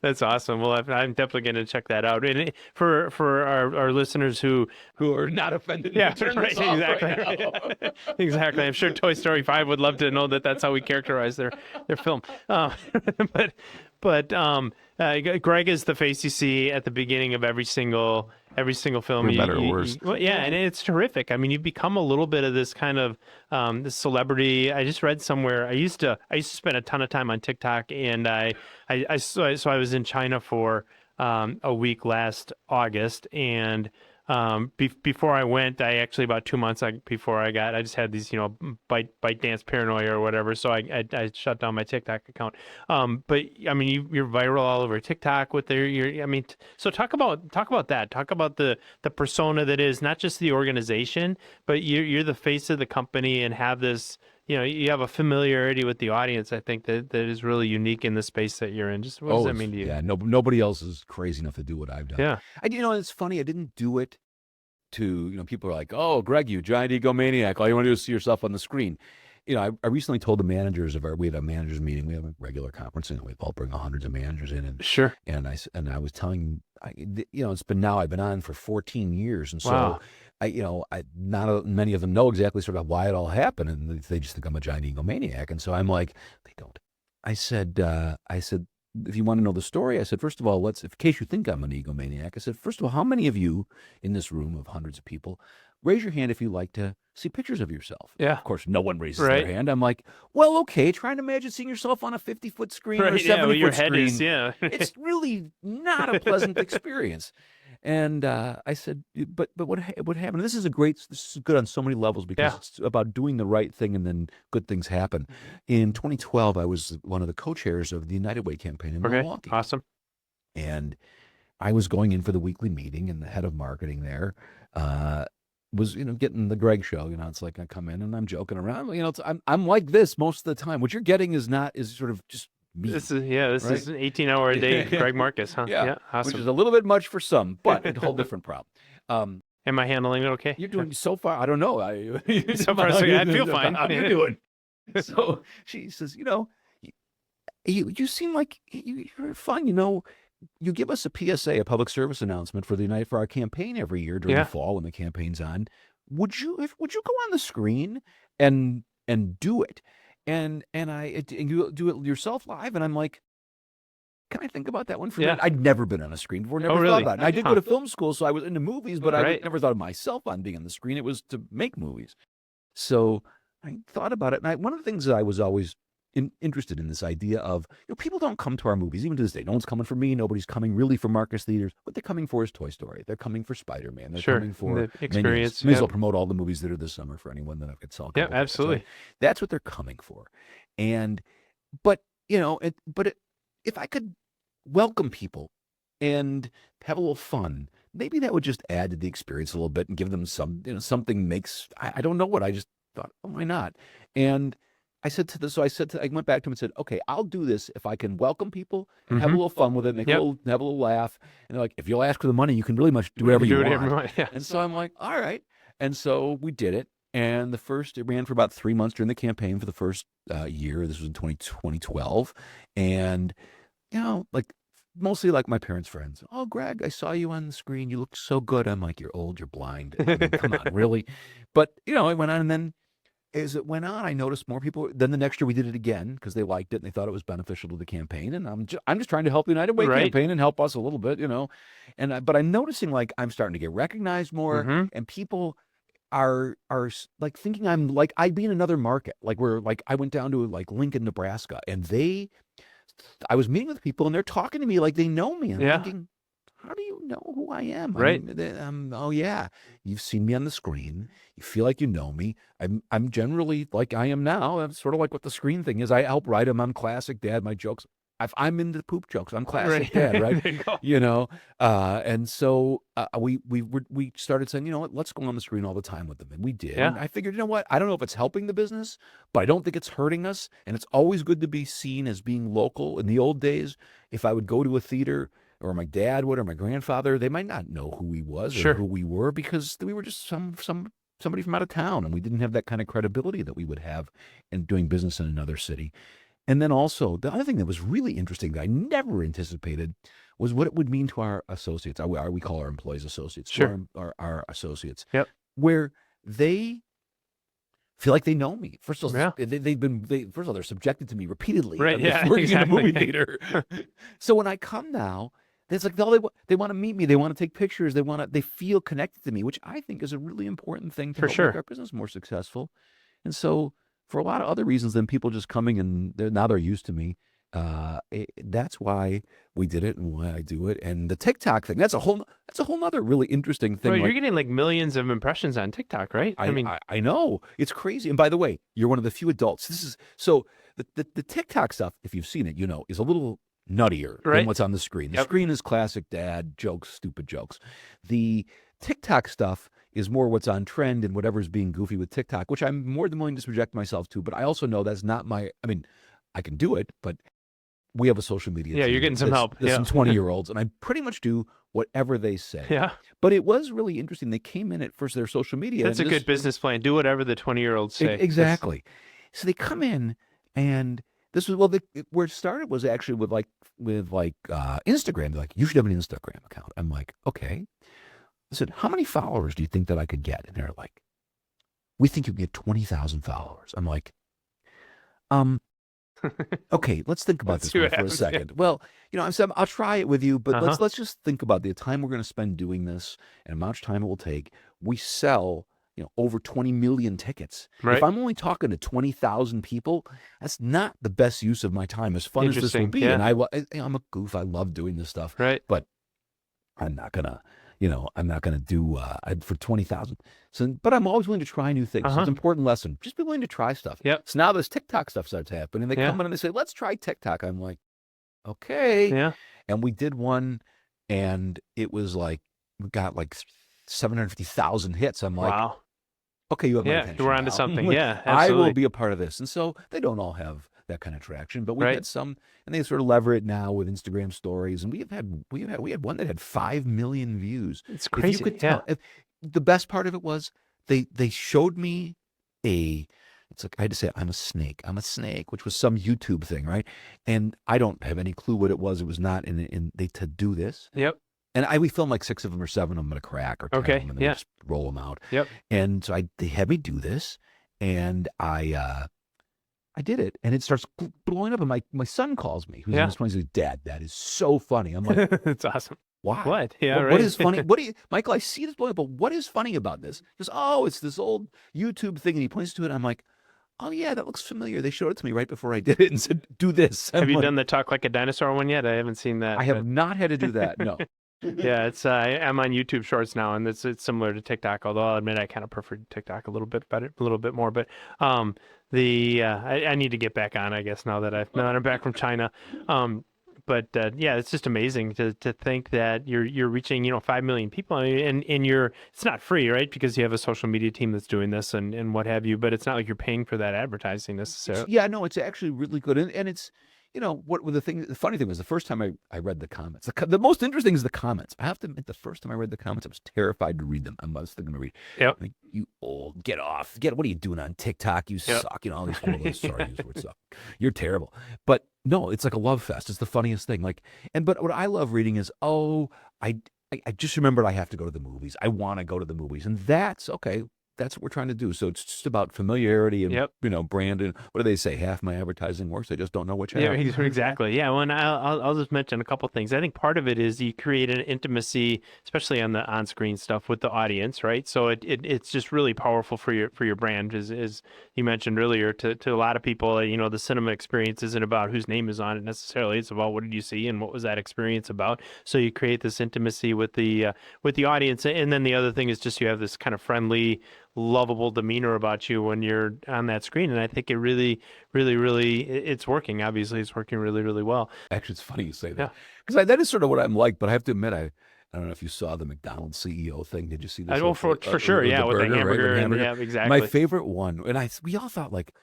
That's awesome. Well, I'm definitely going to check that out. And for our listeners who are not offended, right, exactly. Exactly. I'm sure Toy Story 5 would love to know that that's how we characterize their film. But Greg is the face you see at the beginning of every single film. For better or worse. And it's terrific. I mean, you've become a little bit of this kind of this celebrity. I just read somewhere. I used to spend a ton of time on TikTok, and I was in China for a week last August, and before I went, about 2 months before I just had these, bite dance paranoia or whatever. So I shut down my TikTok account. But I mean, you're viral all over TikTok with so talk about that. Talk about the persona that is not just the organization, but you're the face of the company and have this, you have a familiarity with the audience. I think that is really unique in the space that you're in. Just what does that mean to you? Yeah, nobody else is crazy enough to do what I've done. Yeah. It's funny. I didn't do it to, people are like, oh, Greg, you giant egomaniac. All you want to do is see yourself on the screen. I recently told the managers we had a managers meeting. We have a regular conference, and we all bring hundreds of managers in. And sure. And I was telling, it's been I've been on for 14 years. And so wow. Not many of them know exactly sort of why it all happened. And they just think I'm a giant egomaniac. And so I'm like, they don't. I said, if you want to know the story, I said, first of all, in case you think I'm an egomaniac, I said, first of all, how many of you in this room of hundreds of people, raise your hand if you like to see pictures of yourself? Yeah. Of course, no one raises their hand. I'm like, well, okay, try and imagine seeing yourself on a 50-foot screen or a 70-foot screen. It's really not a pleasant experience. And I said, but what happened? This is good on so many levels, because it's about doing the right thing and then good things happen. In 2012, I was one of the co-chairs of the United Way campaign in Milwaukee. Awesome. And I was going in for the weekly meeting, and the head of marketing there was, getting the Greg show. It's like I come in and I'm joking around. I'm like this most of the time. What you're getting is sort of just me. This is an 18-hour a day Greg Marcus, huh? Yeah, awesome. Which is a little bit much for some, but a whole different problem. Am I handling it okay? You're doing so far. I don't know. So far, so I feel fine. How you doing? So she says, you seem like you're fun. You give us a PSA, a public service announcement for our campaign every year during the fall when the campaign's on. Would you go on the screen and do it? And you do it yourself live, and I'm like, can I think about that one for a minute? I'd never been on a screen before, never thought about it. And I did go to film school, so I was into movies, but I never thought of myself on being on the screen. It was to make movies. So I thought about it, and one of the things that I was always interested in this idea of, people don't come to our movies, even to this day. No one's coming for me. Nobody's coming really for Marcus Theaters. What they're coming for is Toy Story. They're coming for Spider-Man. They're Sure. coming for The Minions. experience. May as well Yep. promote all the movies that are this summer for anyone that I could sell a Yeah, couple tickets, right? absolutely. That's what they're coming for. And, but, if I could welcome people and have a little fun, maybe that would just add to the experience a little bit and give them something makes, I don't know what, I just thought, oh, why not? And I went back to him and said, okay, I'll do this if I can welcome people and have a little fun with it, Yep. have a little laugh. And they're like, if you'll ask for the money, you can really much do whatever you want. Yeah. And so I'm like, all right. And so we did it. And it ran for about 3 months during the campaign for the first year. This was in 2012. And, like, mostly like my parents' friends. Oh, Greg, I saw you on the screen. You look so good. I'm like, you're old, you're blind. I mean, come on, really? But, it went on. And then as it went on, I noticed more people. Then the next year we did it again because they liked it and they thought it was beneficial to the campaign. And I'm just trying to help the United Way campaign and help us a little bit, but I'm noticing like I'm starting to get recognized more, and people are like thinking I'm like I'd be in another market. Like I went down to like Lincoln, Nebraska, and I was meeting with people and they're talking to me like they know me. I'm thinking, how do you know who I am? Right. Oh yeah, you've seen me on the screen. You feel like you know me. I'm generally like I am now. I'm sort of like what the screen thing is. I help write them. I'm classic dad. My jokes. I'm into poop jokes. I'm classic dad, right? There you go. And so we started saying, you know what, let's go on the screen all the time with them, and we did. Yeah. And I figured, you know what, I don't know if it's helping the business, but I don't think it's hurting us. And it's always good to be seen as being local. In the old days, if I would go to a theater, or my dad would, or my grandfather, they might not know who he was or who we were because we were just somebody from out of town, and we didn't have that kind of credibility that we would have in doing business in another city. And then also, the other thing that was really interesting that I never anticipated was what it would mean to our associates. We call our employees associates. Sure. Our associates. Yep. Where they feel like they know me. First of all, Yeah. first of all, they're subjected to me repeatedly. Right. Yeah. Working in a Exactly. movie theater. So when I come now, it's like they want to meet me. They want to take pictures. They feel connected to me, which I think is a really important thing to For help sure. make our business more successful. And so, for a lot of other reasons than people just coming and they're used to me. That's why we did it and why I do it. And the TikTok thing, that's a whole nother really interesting thing. Well, you're getting like millions of impressions on TikTok, right? I know, it's crazy. And by the way, you're one of the few adults. The TikTok stuff, if you've seen it, is a little nuttier than what's on the screen. The screen is classic dad jokes, stupid jokes. The TikTok stuff is more what's on trend and whatever's being goofy with TikTok, which I'm more than willing to subject myself to. But I also know that's not I can do it, but we have a social media team. You're getting some help. There's some 20-year-olds, and I pretty much do whatever they say. Yeah. But it was really interesting. They came in at first their social media. That's a good business plan. Do whatever the 20-year-olds say. Exactly. So they come in, and this was where it started was actually with Instagram. They're like, you should have an Instagram account. I'm like, okay. I said, how many followers do you think that I could get? And they're like, we think you can get 20,000 followers. I'm like, okay, let's think about this one for a second. Yeah. Well, I said, I'll try it with you, but let's just think about the time we're going to spend doing this and how much time it will take. We sell, over 20 million tickets. Right. If I'm only talking to 20,000 people, that's not the best use of my time, as fun as this will be. Yeah. And I'm a goof. I love doing this stuff. Right. But I'm not gonna, do for 20,000. So, but I'm always willing to try new things. So it's an important lesson. Just be willing to try stuff. Yep. So now this TikTok stuff starts happening. They come in and they say, let's try TikTok. I'm like, okay. Yeah. And we did one, and it was like, we got like 750,000 hits. I'm like, wow. Okay, you have my attention. We're onto now. something. Yeah, I absolutely. will be a part of this. And so they don't all have that kind of traction, but we've had some, and they sort of lever it now with Instagram stories. And we had one that had 5 million views. It's crazy. If you could tell, the best part of it was they showed me it's like I had to say, I'm a snake, which was some YouTube thing, right? And I don't have any clue what it was. It was not to do this. Yep. And we filmed like 6 of them or 7 of them at a crack or 10 of them, and then just roll them out. Yep. And so they had me do this, and I did it, and it starts blowing up, and my son calls me, who's in his 20s, he's like, Dad, that is so funny. I'm like, it's awesome. Why? What? Yeah, What is funny? Michael, I see this blowing up, but what is funny about this? He goes, oh, it's this old YouTube thing, and he points to it, and I'm like, oh yeah, that looks familiar. They showed it to me right before I did it and said, do this. Have I'm you like, done the Talk Like a Dinosaur one yet? I haven't seen that, I but have not had to do that. No. yeah, it's I'm on YouTube Shorts now, and it's similar to TikTok. Although I'll admit I kind of prefer TikTok a little bit better, a little bit more. But I need to get back on, I guess, now that I'm back from China. Yeah, it's just amazing to think that you're reaching 5 million people, and it's not free, right? Because you have a social media team that's doing this and what have you. But it's not like you're paying for that advertising necessarily. Yeah, no, it's actually really good, and it's what the funny thing was the first time I read the comments. The most interesting is the comments. I have to admit, the first time I read the comments, I was terrified to read them. I was thinking to read, Yep. like, you old, get off, what are you doing on TikTok? You Yep. suck. All these horrible, sorry, use the word suck. You're terrible. But no, it's like a love fest. It's the funniest thing. But what I love reading is, I just remembered I have to go to the movies. I want to go to the movies, and that's okay. That's what we're trying to do. So it's just about familiarity and Yep. brand. And what do they say? Half my advertising works. I just don't know which half. Yeah, exactly. Yeah, well, and I'll just mention a couple things. I think part of it is you create an intimacy, especially on the on-screen stuff with the audience, right? So it's just really powerful for your brand, as you mentioned earlier. To a lot of people, the cinema experience isn't about whose name is on it necessarily. It's about what did you see and what was that experience about. So you create this intimacy with the audience, and then the other thing is just you have this kind of friendly, lovable demeanor about you when you're on that screen, and I think it really, really, really, it's working. Obviously, it's working really, really well. Actually, it's funny you say Yeah. that because that is sort of what I'm like. But I have to admit, I don't know if you saw the McDonald's CEO thing. Did you see this? I know for sure, yeah, with the burger, right? hamburger, With and hamburger. yeah, exactly. My favorite one, and we all thought like,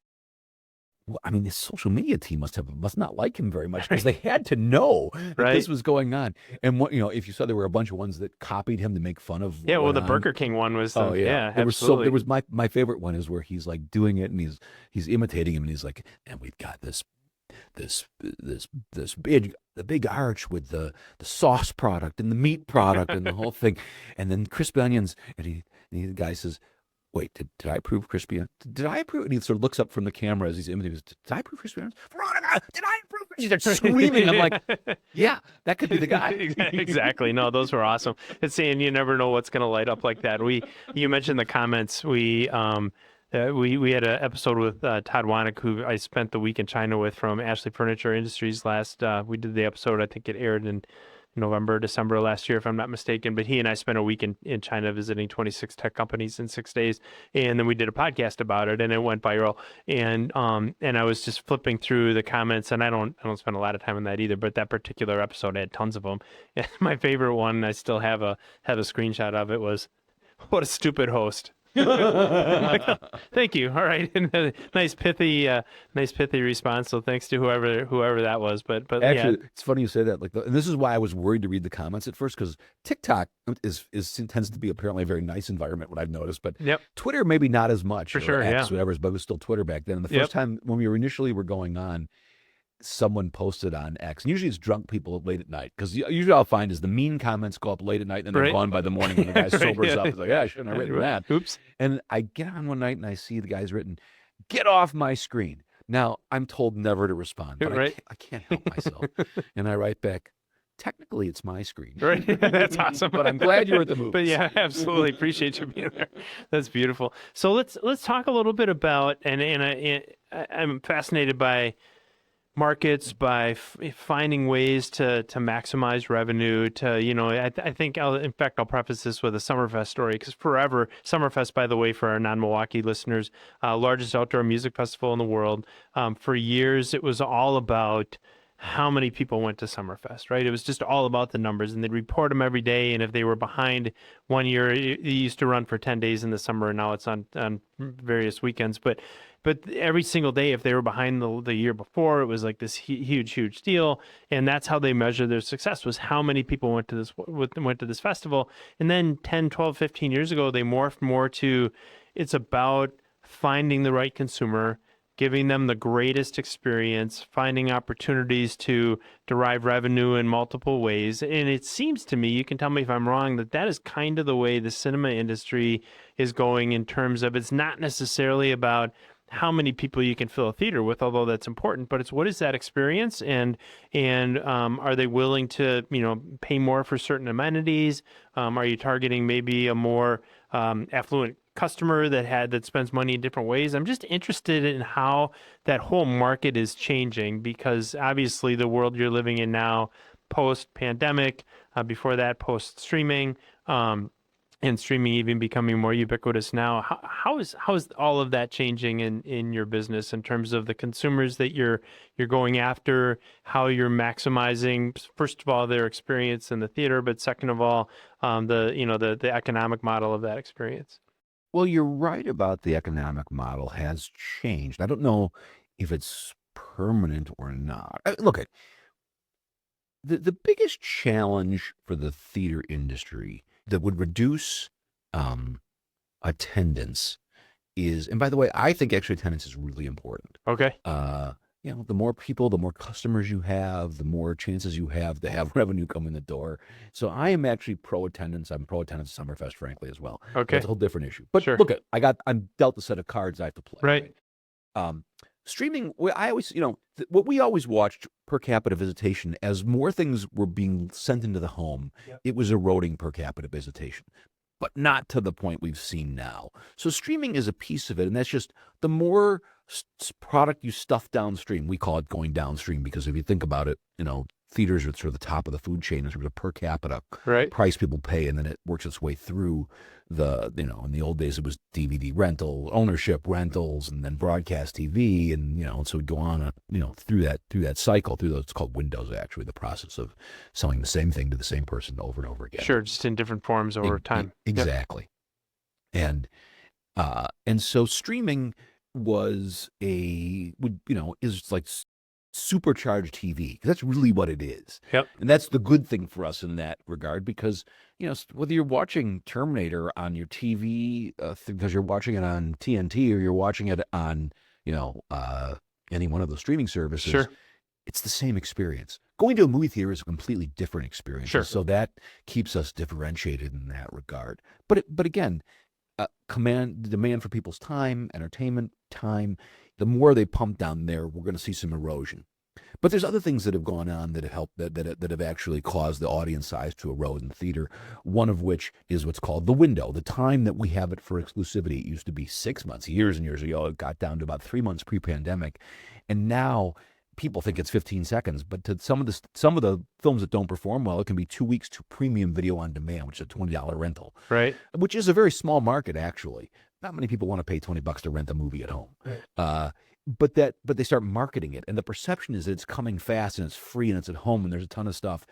well, I mean, this social media team must not like him very much because they had to know that Right. this was going on. And what if you saw, there were a bunch of ones that copied him to make fun of. Yeah, what well, went the on. Burger King one was, Oh yeah, yeah, there absolutely. was my favorite one is where he's like doing it and he's imitating him and he's like, and we've got this big arch with the sauce product and the meat product and the whole thing, and then crispy onions, and the guy says, wait, did I approve crispy onions? Did I approve? And he sort of looks up from the camera as he's imitating. Did I approve crispy onions? Veronica, did I approve? She starts screaming. I'm like, yeah, that could be the guy. Exactly. No, those were awesome. It's saying you never know what's going to light up like that. You mentioned the comments. We we had an episode with Todd Wanek, who I spent the week in China with, from Ashley Furniture Industries last. We did the episode. I think it aired in November, December last year, if I'm not mistaken. But he and I spent a week in China visiting 26 tech companies in 6 days, and then we did a podcast about it, and it went viral. And I was just flipping through the comments, and I don't spend a lot of time on that either. But that particular episode had tons of them. And my favorite one, I still have a screenshot of it, was, "What a stupid host." Like, oh, thank you. All right, nice pithy response. So thanks to whoever that was. But Actually, yeah, it's funny you say that. And this is why I was worried to read the comments at first, because TikTok is tends to be apparently a very nice environment. What I've noticed, but yep, Twitter maybe not as much. for Or sure, X, yeah, whatever, but it was still Twitter back then. And the yep, first time when we were going on, someone posted on X. And usually it's drunk people late at night, because usually I'll find is the mean comments go up late at night and they're right, gone by the morning when the guy right, sobers yeah. up. It's like, yeah, I shouldn't have written that. Oops. And I get on one night and I see the guy's written, "Get off my screen." Now I'm told never to respond, but Right. I can't help myself. And I write back, technically it's my screen. Right. That's awesome. But I'm glad you're at the movies. But yeah, absolutely appreciate you being there. That's beautiful. So let's talk a little bit about, I'm fascinated by markets, by finding ways to maximize revenue. I think in fact I'll preface this with a Summerfest story, because forever, Summerfest, by the way, for our non-Milwaukee listeners, largest outdoor music festival in the world. For years it was all about how many people went to Summerfest, right? It was just all about the numbers, and they'd report them every day. And if they were behind, one year it used to run for 10 days in the summer, and now it's on various weekends. But every single day, if they were behind the year before, it was like this huge deal. And that's how they measure their success, was how many people went to this festival. And then 10, 12, 15 years ago, they morphed more to, it's about finding the right consumer, giving them the greatest experience, finding opportunities to derive revenue in multiple ways. And it seems to me, you can tell me if I'm wrong, that is kind of the way the cinema industry is going, in terms of, it's not necessarily about how many people you can fill a theater with, although that's important, but it's, what is that experience, and are they willing to pay more for certain amenities? Are you targeting maybe a more affluent customer that spends money in different ways. I'm just interested in how that whole market is changing, because obviously the world you're living in now, post pandemic, before that, post streaming, and streaming even becoming more ubiquitous now. How is all of that changing in your business in terms of the consumers that you're going after, how you're maximizing, first of all, their experience in the theater, but second of all, the economic model of that experience? Well, you're right about the economic model has changed. I don't know if it's permanent or not. Look, the biggest challenge for the theater industry that would reduce um, attendance is, and by the way, I think actually attendance is really important. Okay. The more people, the more customers you have, the more chances you have to have revenue come in the door. So I am actually pro attendance. I'm pro attendance at Summerfest, frankly, as well. But Okay. that's a whole different issue. But Sure. look, I'm dealt a set of cards I have to play. Right. Um, Streaming, I always, what we always watched per capita visitation as more things were being sent into the home, Yep. it was eroding per capita visitation, but not to the point we've seen now. So streaming is a piece of it, and that's just the more product you stuff downstream. We call it going downstream because if you think about it, theaters are sort of the top of the food chain in terms of per capita Right. price people pay, and then it works its way through in the old days it was DVD rental, ownership rentals, and then broadcast TV, and so we go on, through that cycle, through those, it's called windows, actually, the process of selling the same thing to the same person over and over again. Sure. Just in different forms over time. Yep. Exactly. And so streaming is like supercharged TV, because that's really what it is. Yep. And that's the good thing for us in that regard, because whether you're watching Terminator on your TV because you're watching it on TNT, or you're watching it on any one of those streaming services, Sure. it's the same experience. Going to a movie theater is a completely different experience. Sure. So that keeps us differentiated in that regard. But again, demand for people's time, entertainment time, the more they pump down there, we're going to see some erosion. But there's other things that have gone on that have helped, that have actually caused the audience size to erode in the theater. One of which is what's called the window, the time that we have it for exclusivity. It used to be 6 months, years and years ago. It got down to about 3 months pre-pandemic, and now people think it's 15 seconds. But to some of the films that don't perform well, it can be 2 weeks to premium video on demand, which is a $20 rental, Right. which is a very small market, actually. Not many people want to pay $20 to rent a movie at home. Right. But they start marketing it, and the perception is that it's coming fast and it's free and it's at home and there's a ton of stuff.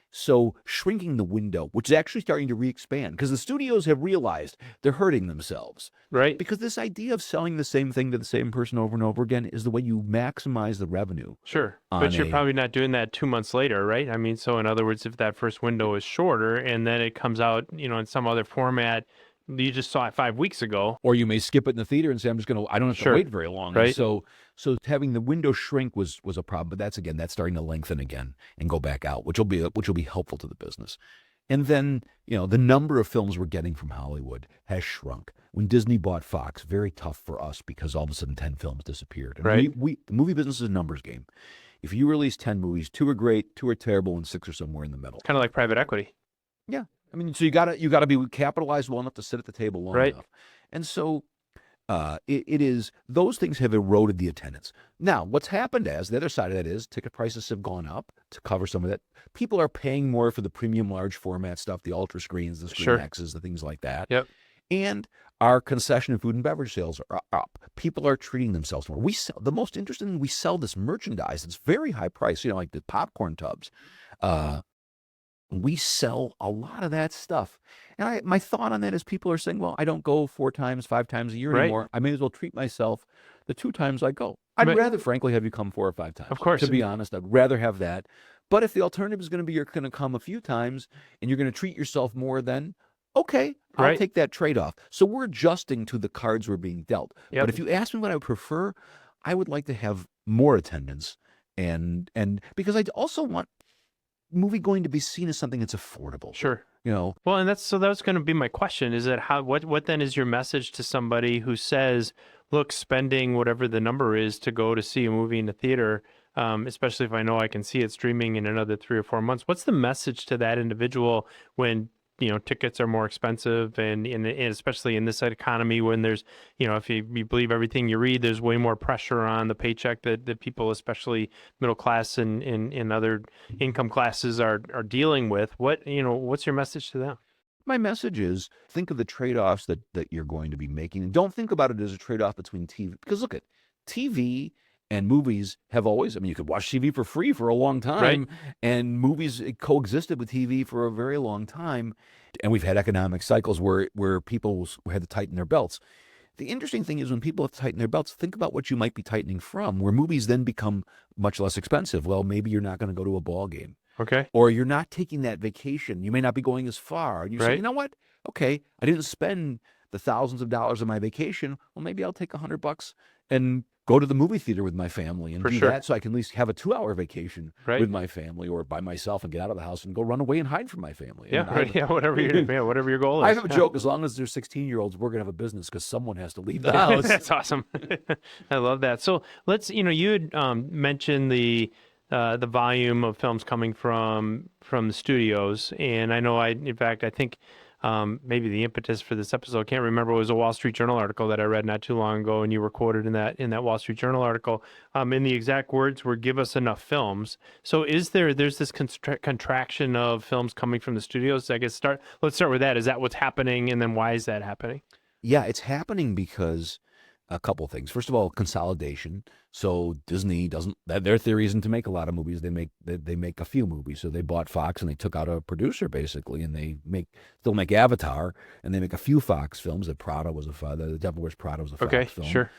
So shrinking the window, which is actually starting to re-expand, because the studios have realized they're hurting themselves. Right. Because this idea of selling the same thing to the same person over and over again is the way you maximize the revenue. Sure. But you're probably not doing that 2 months later, right? I mean, so in other words, if that first window is shorter and then it comes out, in some other format, you just saw it 5 weeks ago. Or you may skip it in the theater and say, I don't have to wait very long. Right. And so having the window shrink was a problem. But that's starting to lengthen again and go back out, which will be helpful to the business. And then, the number of films we're getting from Hollywood has shrunk. When Disney bought Fox, very tough for us, because all of a sudden 10 films disappeared. And Right. The movie business is a numbers game. If you release 10 movies, 2 are great, 2 are terrible, and 6 are somewhere in the middle. Kind of like private equity. Yeah. I mean, so you gotta be capitalized well enough to sit at the table long Right. enough. And so it is, those things have eroded the attendance. Now, what's happened the other side of that is ticket prices have gone up to cover some of that. People are paying more for the premium large format stuff, the ultra screens, the Screen Sure. X's, the things like that. Yep. And our concession and food and beverage sales are up. People are treating themselves more. The most interesting thing, we sell this merchandise that's very high price, like the popcorn tubs. We sell a lot of that stuff. And my thought on that is, people are saying, well, I don't go 4 times, 5 times a year Right. anymore. I may as well treat myself the 2 times I go. I'd Right. rather, frankly, have you come 4 or 5 times. Of course. To be honest, I'd rather have that. But if the alternative is going to be you're going to come a few times and you're going to treat yourself more, then okay, I'll Right. take that trade-off. So we're adjusting to the cards we're being dealt. Yep. But if you ask me what I would prefer, I would like to have more attendance, and because I also want movie going to be seen as something that's affordable. Sure. Well, and that was going to be my question, is that what then is your message to somebody who says, look, spending whatever the number is to go to see a movie in the theater, especially if I know I can see it streaming in another 3 or 4 months, what's the message to that individual when tickets are more expensive, and especially in this economy when there's, if you believe everything you read, there's way more pressure on the paycheck that people, especially middle class and other income classes, are dealing with. What's your message to them? My message is think of the trade-offs that you're going to be making. And don't think about it as a trade-off between TV. Because look at TV and movies have always, you could watch TV for free for a long time, and movies coexisted with TV for a very long time. And we've had economic cycles where people had to tighten their belts. The interesting thing is when people have to tighten their belts, think about what you might be tightening from, where movies then become much less expensive. Well, maybe you're not going to go to a ball game. Okay. Or you're not taking that vacation. You may not be going as far. And you say, you know what? Okay, I didn't spend the thousands of dollars on my vacation. Well, maybe I'll take $100 and go to the movie theater with my family and do that, so I can at least have a 2-hour vacation with my family or by myself and get out of the house and go run away and hide from my family. Whatever your goal is. I have a joke. As long as there's 16-year-olds, we're gonna have a business because someone has to leave the house. That's awesome. I love that. So let's, you had mentioned the volume of films coming from the studios, and I think maybe the impetus for this episode, I can't remember, it was a Wall Street Journal article that I read not too long ago, and you were quoted in that Wall Street Journal article. And the exact words were, "Give us enough films." So there's this contraction of films coming from the studios? I guess let's start with that. Is that what's happening, and then why is that happening? Yeah, it's happening because a couple things. First of all, consolidation. So Disney their theory isn't to make a lot of movies. They make a few movies. So they bought Fox and they took out a producer basically, and they still make Avatar, and they make a few Fox films. The Devil Wears Prada was a Fox film. Sure.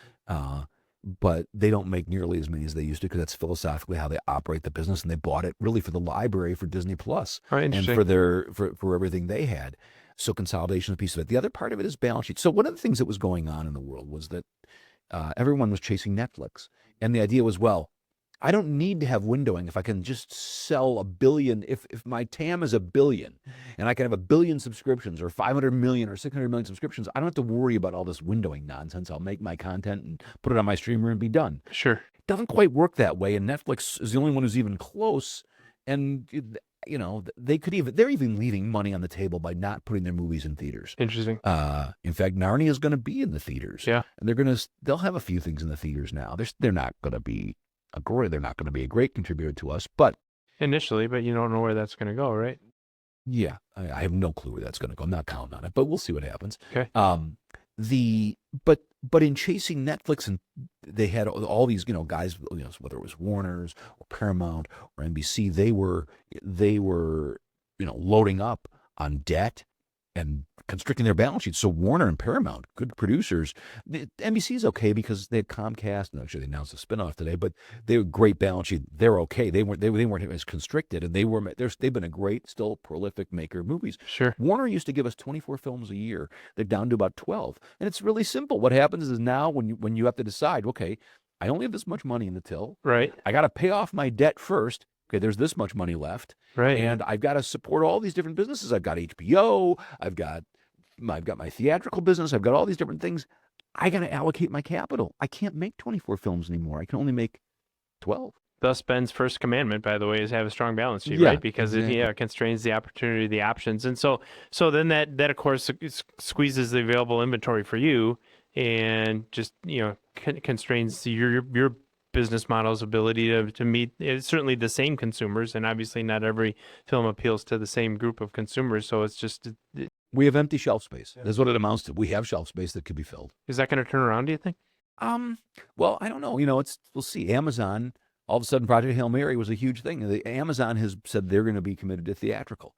But they don't make nearly as many as they used to because that's philosophically how they operate the business, and they bought it really for the library for Disney Plus and for everything they had. So consolidation is a piece of it. The other part of it is balance sheet. So one of the things that was going on in the world was that everyone was chasing Netflix. And the idea was, well, I don't need to have windowing if I can just sell 1 billion. If my TAM is 1 billion and I can have 1 billion subscriptions or 500 million or 600 million subscriptions, I don't have to worry about all this windowing nonsense. I'll make my content and put it on my streamer and be done. Sure. It doesn't quite work that way. And Netflix is the only one who's even close. And they're even leaving money on the table by not putting their movies in theaters. Interesting. In fact, Narnia is going to be in the theaters. Yeah. And they'll have a few things in the theaters now. They're not going to be they're not going to be a great contributor to us, but initially, but you don't know where that's going to go, right? Yeah, I have no clue where that's going to go. I'm not counting on it, but we'll see what happens. Okay. But in chasing Netflix, and they had all these guys, whether it was Warner's or Paramount or NBC, they were loading up on debt and constricting their balance sheets. So Warner and Paramount, good producers. NBC's okay because they had Comcast, and actually they announced a spinoff today, but they were great balance sheet. They're okay. They weren't as constricted, and they've been a great, still prolific maker of movies. Sure. Warner used to give us 24 films a year. They're down to about 12, and it's really simple. What happens is now when you have to decide, okay, I only have this much money in the till. Right. I got to pay off my debt first. Okay, there's this much money left. Right. And I've got to support all these different businesses. I've got HBO. I've got my theatrical business. I've got all these different things. I got to allocate my capital. I can't make 24 films anymore. I can only make 12. Thus, Ben's first commandment, by the way, is have a strong balance sheet, Yeah, right? Because it constrains the opportunity, the options. And so then that of course squeezes the available inventory for you and just, constrains your business model's ability to meet certainly the same consumers, and obviously not every film appeals to the same group of consumers. So it's just we have empty shelf space. That's what it amounts to. We have shelf space that could be filled. Is that going to turn around, do you think? Well, I don't know. We'll see. Amazon, all of a sudden, Project Hail Mary was a huge thing. Amazon has said they're going to be committed to theatrical.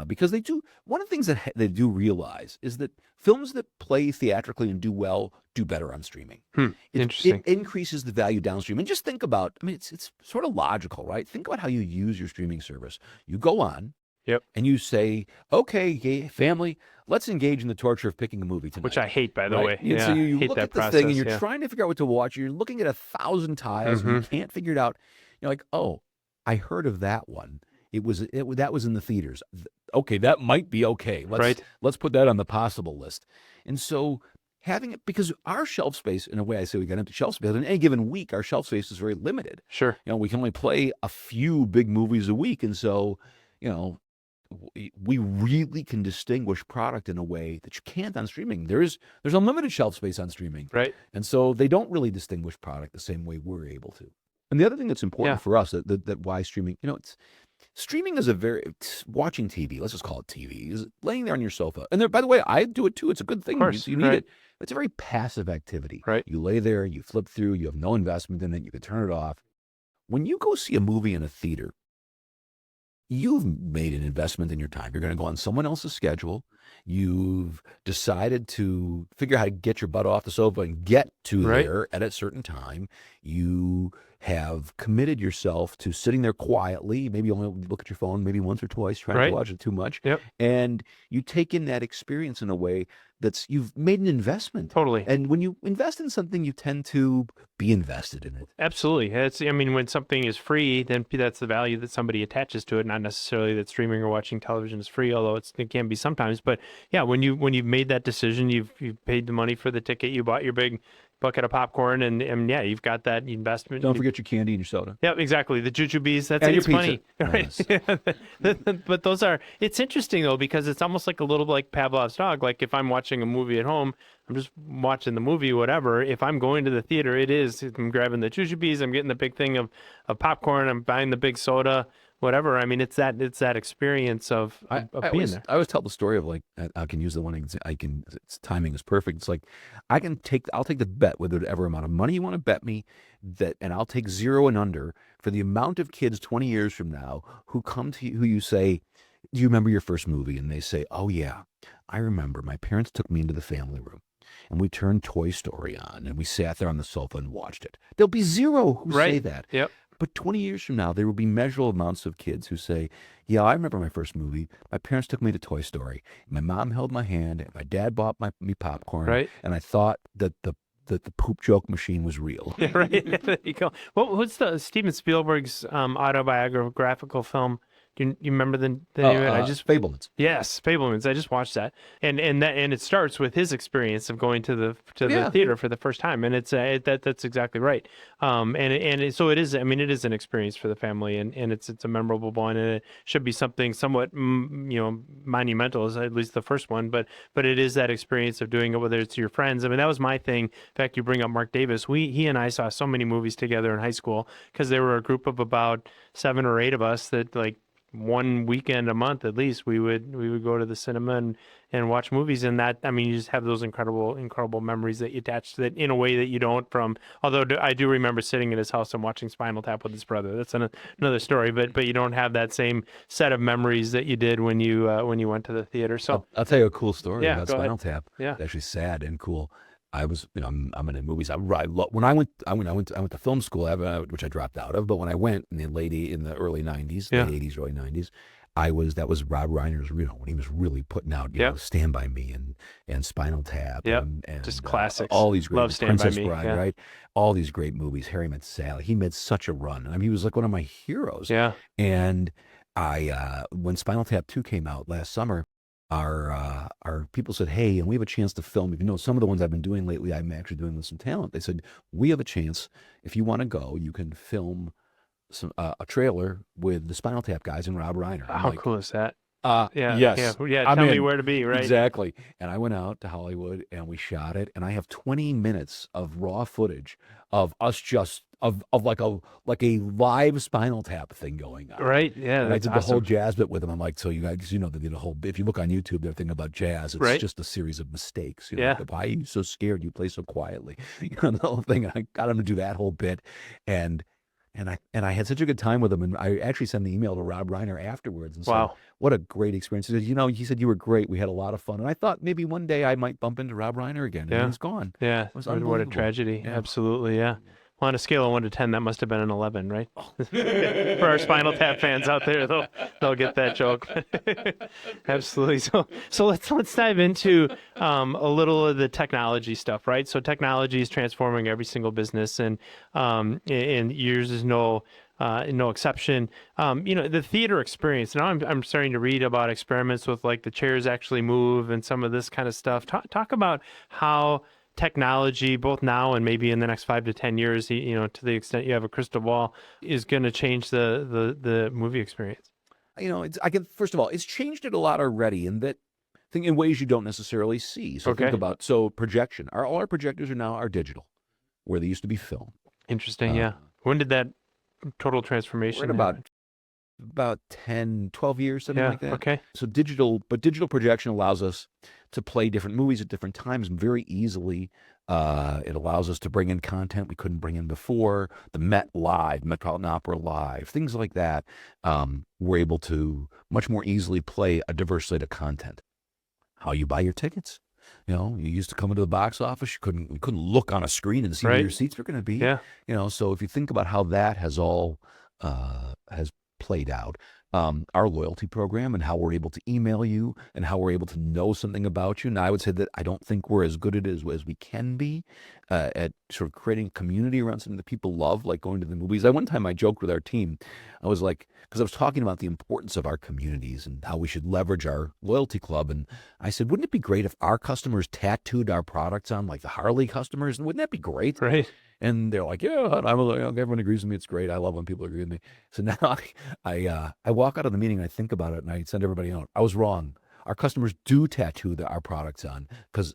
Because they do. One of the things that they do realize is that films that play theatrically and do well do better on streaming. Interesting. It increases the value downstream. And just think about, it's sort of logical, right? Think about how you use your streaming service. You go on, yep, and you say, okay, family, let's engage in the torture of picking a movie tonight. Which I hate, by the way. Yeah, so you hate look that at the process, thing, and you're trying to figure out what to watch. You're looking at 1,000 tiles, and you can't figure it out. You're like, oh, I heard of that one. That was in the theaters. Okay, that might be okay. Let's put that on the possible list. And so having it, because our shelf space, in a way, I say we got empty shelf space. In any given week, our shelf space is very limited. Sure. We can only play a few big movies a week, and so we really can distinguish product in a way that you can't on streaming. There's unlimited shelf space on streaming, Right. and so they don't really distinguish product the same way we're able to. And the other thing that's Yeah. important for us that why streaming, it's streaming is a watching TV. Let's just call it TV. Is laying there on your sofa. And there, by the way, I do it too. It's a good Of thing. course. You need Right. it. It's a very passive activity. Right. You lay there, you flip through, you have no investment in it. You can turn it off. When you go see a movie in a theater, you've made an investment in your time. You're going to go on someone else's schedule. You've decided to figure out how to get your butt off the sofa and get to Right. there at a certain time. You have committed yourself to sitting there quietly, maybe only look at your phone maybe once or twice, try not Right. to watch it too much. Yep. And you take in that experience in a way you've made an investment. Totally. And when you invest in something, you tend to be invested in it. Absolutely. I mean, when something is free, then that's the value that somebody attaches to it. Not necessarily that streaming or watching television is free, although it can be sometimes. But yeah, when you've made that decision, you've paid the money for the ticket, you bought your big bucket of popcorn, and yeah, you've got that investment. Don't forget your candy and your soda. Yeah, exactly. The jujubes. That's And your it's funny, pizza. right? But those are. It's interesting though because it's almost like a little like Pavlov's dog. Like if I'm watching a movie at home, I'm just watching the movie, whatever. If I'm going to the theater, I'm grabbing the jujubes. I'm getting the big thing of popcorn. I'm buying the big soda, whatever. I mean, it's that experience of being there. I always tell the story of like I can use the one its timing is perfect. It's like I'll take the bet with whatever amount of money you want to bet me and I'll take 0 and under for the amount of kids 20 years from now who come to you, who you say, do you remember your first movie? And they say, oh yeah, I remember. My parents took me into the family room and we turned Toy Story on and we sat there on the sofa and watched it. There'll be 0 who say that. Yep. But 20 years from now, there will be measurable amounts of kids who say, yeah, I remember my first movie. My parents took me to Toy Story. My mom held my hand. And my dad bought me popcorn. Right. And I thought that the poop joke machine was real. Yeah, right. There you go. What's the Steven Spielberg's autobiographical film? Do you remember the name of it? I just Fablemans. Yes, Fablemans. I just watched that, and it starts with his experience of going to the theater for the first time, and it's that's exactly right. So it is. I mean, it is an experience for the family, and it's a memorable one, and it should be something somewhat monumental, as at least the first one. But it is that experience of doing it, whether it's your friends. I mean, that was my thing. In fact, you bring up Mark Davis. He and I saw so many movies together in high school because there were a group of about 7 or 8 of us that like. One weekend a month at least we would go to the cinema and watch movies, and that, I mean, you just have those incredible memories that you attach to that in a way that you don't from, although I do remember sitting at his house and watching Spinal Tap with his brother. That's another story, but you don't have that same set of memories that you did when you went to the theater. So I'll tell you a cool story about go ahead. Spinal Tap. Yeah. It's actually sad and cool. I was, I'm into movies. When I went to film school, which I dropped out of. But when I went in the early '90s, Yeah. late '80s, early '90s, that was Rob Reiner's, when he was really putting out, Stand By Me and Spinal Tap, Yep. and Just classics. all these great Love Stand By Princess Me, Bride, yeah. right? All these great movies. Harry Met Sally. He made such a run. I mean, he was like one of my heroes. Yeah. And when Spinal Tap 2 came out last summer, our people said, hey, and we have a chance to film. Some of the ones I've been doing lately, I'm actually doing with some talent. They said, we have a chance. If you want to go, you can film a trailer with the Spinal Tap guys and Rob Reiner. I'm How like, cool is that? yes. Yeah. I'm Tell me in. where to be, right? Exactly. And I went out to Hollywood and we shot it. And I have 20 minutes of raw footage of us just of like a live Spinal Tap thing going on. Right. Yeah. And I That's did the whole awesome. jazz bit with them. I'm like, so you guys, they did a whole. If you look on YouTube, they're thinking about jazz. It's Right. just a series of mistakes. Yeah. Like, why are you so scared? You play so quietly. The whole thing. And I got him to do that whole bit, and I had such a good time with him. And I actually sent an email to Rob Reiner afterwards and said, Wow. what a great experience. He said, he said you were great. We had a lot of fun. And I thought maybe one day I might bump into Rob Reiner again. Yeah. And he's gone. Yeah. It was What a unbelievable. tragedy. Yeah. Absolutely. Yeah. Well, on a scale of 1 to 10, that must have been an 11, right? For our Spinal Tap fans out there, they'll get that joke. Absolutely. So let's dive into a little of the technology stuff, right? So technology is transforming every single business, and yours is no exception. The theater experience. Now I'm starting to read about experiments with like the chairs actually move and some of this kind of stuff. Talk about how technology, both now and maybe in the next 5 to 10 years, to the extent you have a crystal ball, is going to change the movie experience. First of all, it's changed it a lot already in ways you don't necessarily see. So think Okay. about projection. All our projectors are digital, where they used to be film. Interesting. Uh, Yeah. When did that total we're in transformation happen? about 10, 12 years, something Yeah. like that. Okay. So digital projection allows us to play different movies at different times very easily. It allows us to bring in content we couldn't bring in before. The Met Live, Metropolitan Opera Live, things like that. We're able to much more easily play a diverse slate of content. How you buy your tickets. You used to come into the box office. You couldn't look on a screen and see where your Right. seats were going to be. Yeah. So if you think about how that has played out, our loyalty program and how we're able to email you and how we're able to know something about you. Now, I would say that I don't think we're as good at it as we can be at sort of creating community around something that people love, like going to the movies. One time I joked with our team. I was like, because I was talking about the importance of our communities and how we should leverage our loyalty club. And I said, wouldn't it be great if our customers tattooed our products on, like the Harley customers? And wouldn't that be great? Right. And they're like, yeah, everyone agrees with me. It's great. I love when people agree with me. So now I walk out of the meeting and I think about it and I send everybody out. I was wrong. Our customers do tattoo our products on because,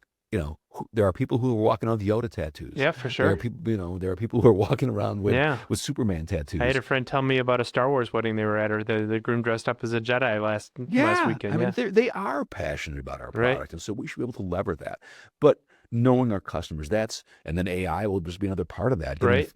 there are people who are walking around with Yoda tattoos. Yeah, for There are sure. people, there are people who are walking around Yeah. with Superman I had tattoos. a friend tell me about a Star Wars wedding they were at, or the groom dressed up as a Jedi last Yeah, weekend. I mean, Yeah. they are passionate about our Right. product, and so we should be able to lever that. But knowing our customers, and then AI will just be another part of that. Right.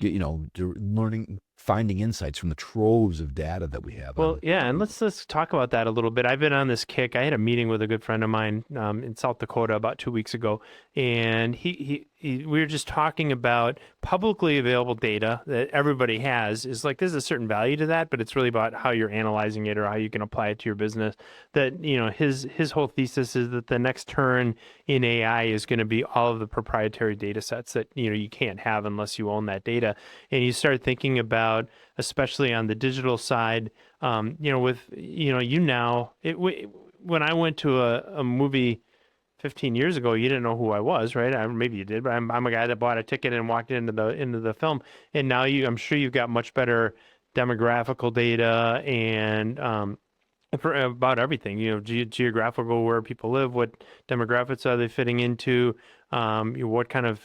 Learning, finding insights from the troves of data that we have Well, on. yeah, and let's talk about that a little bit. I've been on this kick. I had a meeting with a good friend of mine in South Dakota about 2 weeks ago, and we were just talking about publicly available data that everybody has. Is like there's a certain value to that, but it's really about how you're analyzing it or how you can apply it to your business. That his whole thesis is that the next turn in AI is going to be all of the proprietary data sets that you can't have unless you own that data, and you start thinking about, especially on the digital side, with when I went to a movie 15 years ago, you didn't know who I was, right? Maybe you did, but I'm a guy that bought a ticket and walked into the film, and now I'm sure you've got much better demographical data and for about everything, geographical, where people live, what demographics are they fitting into, what kind of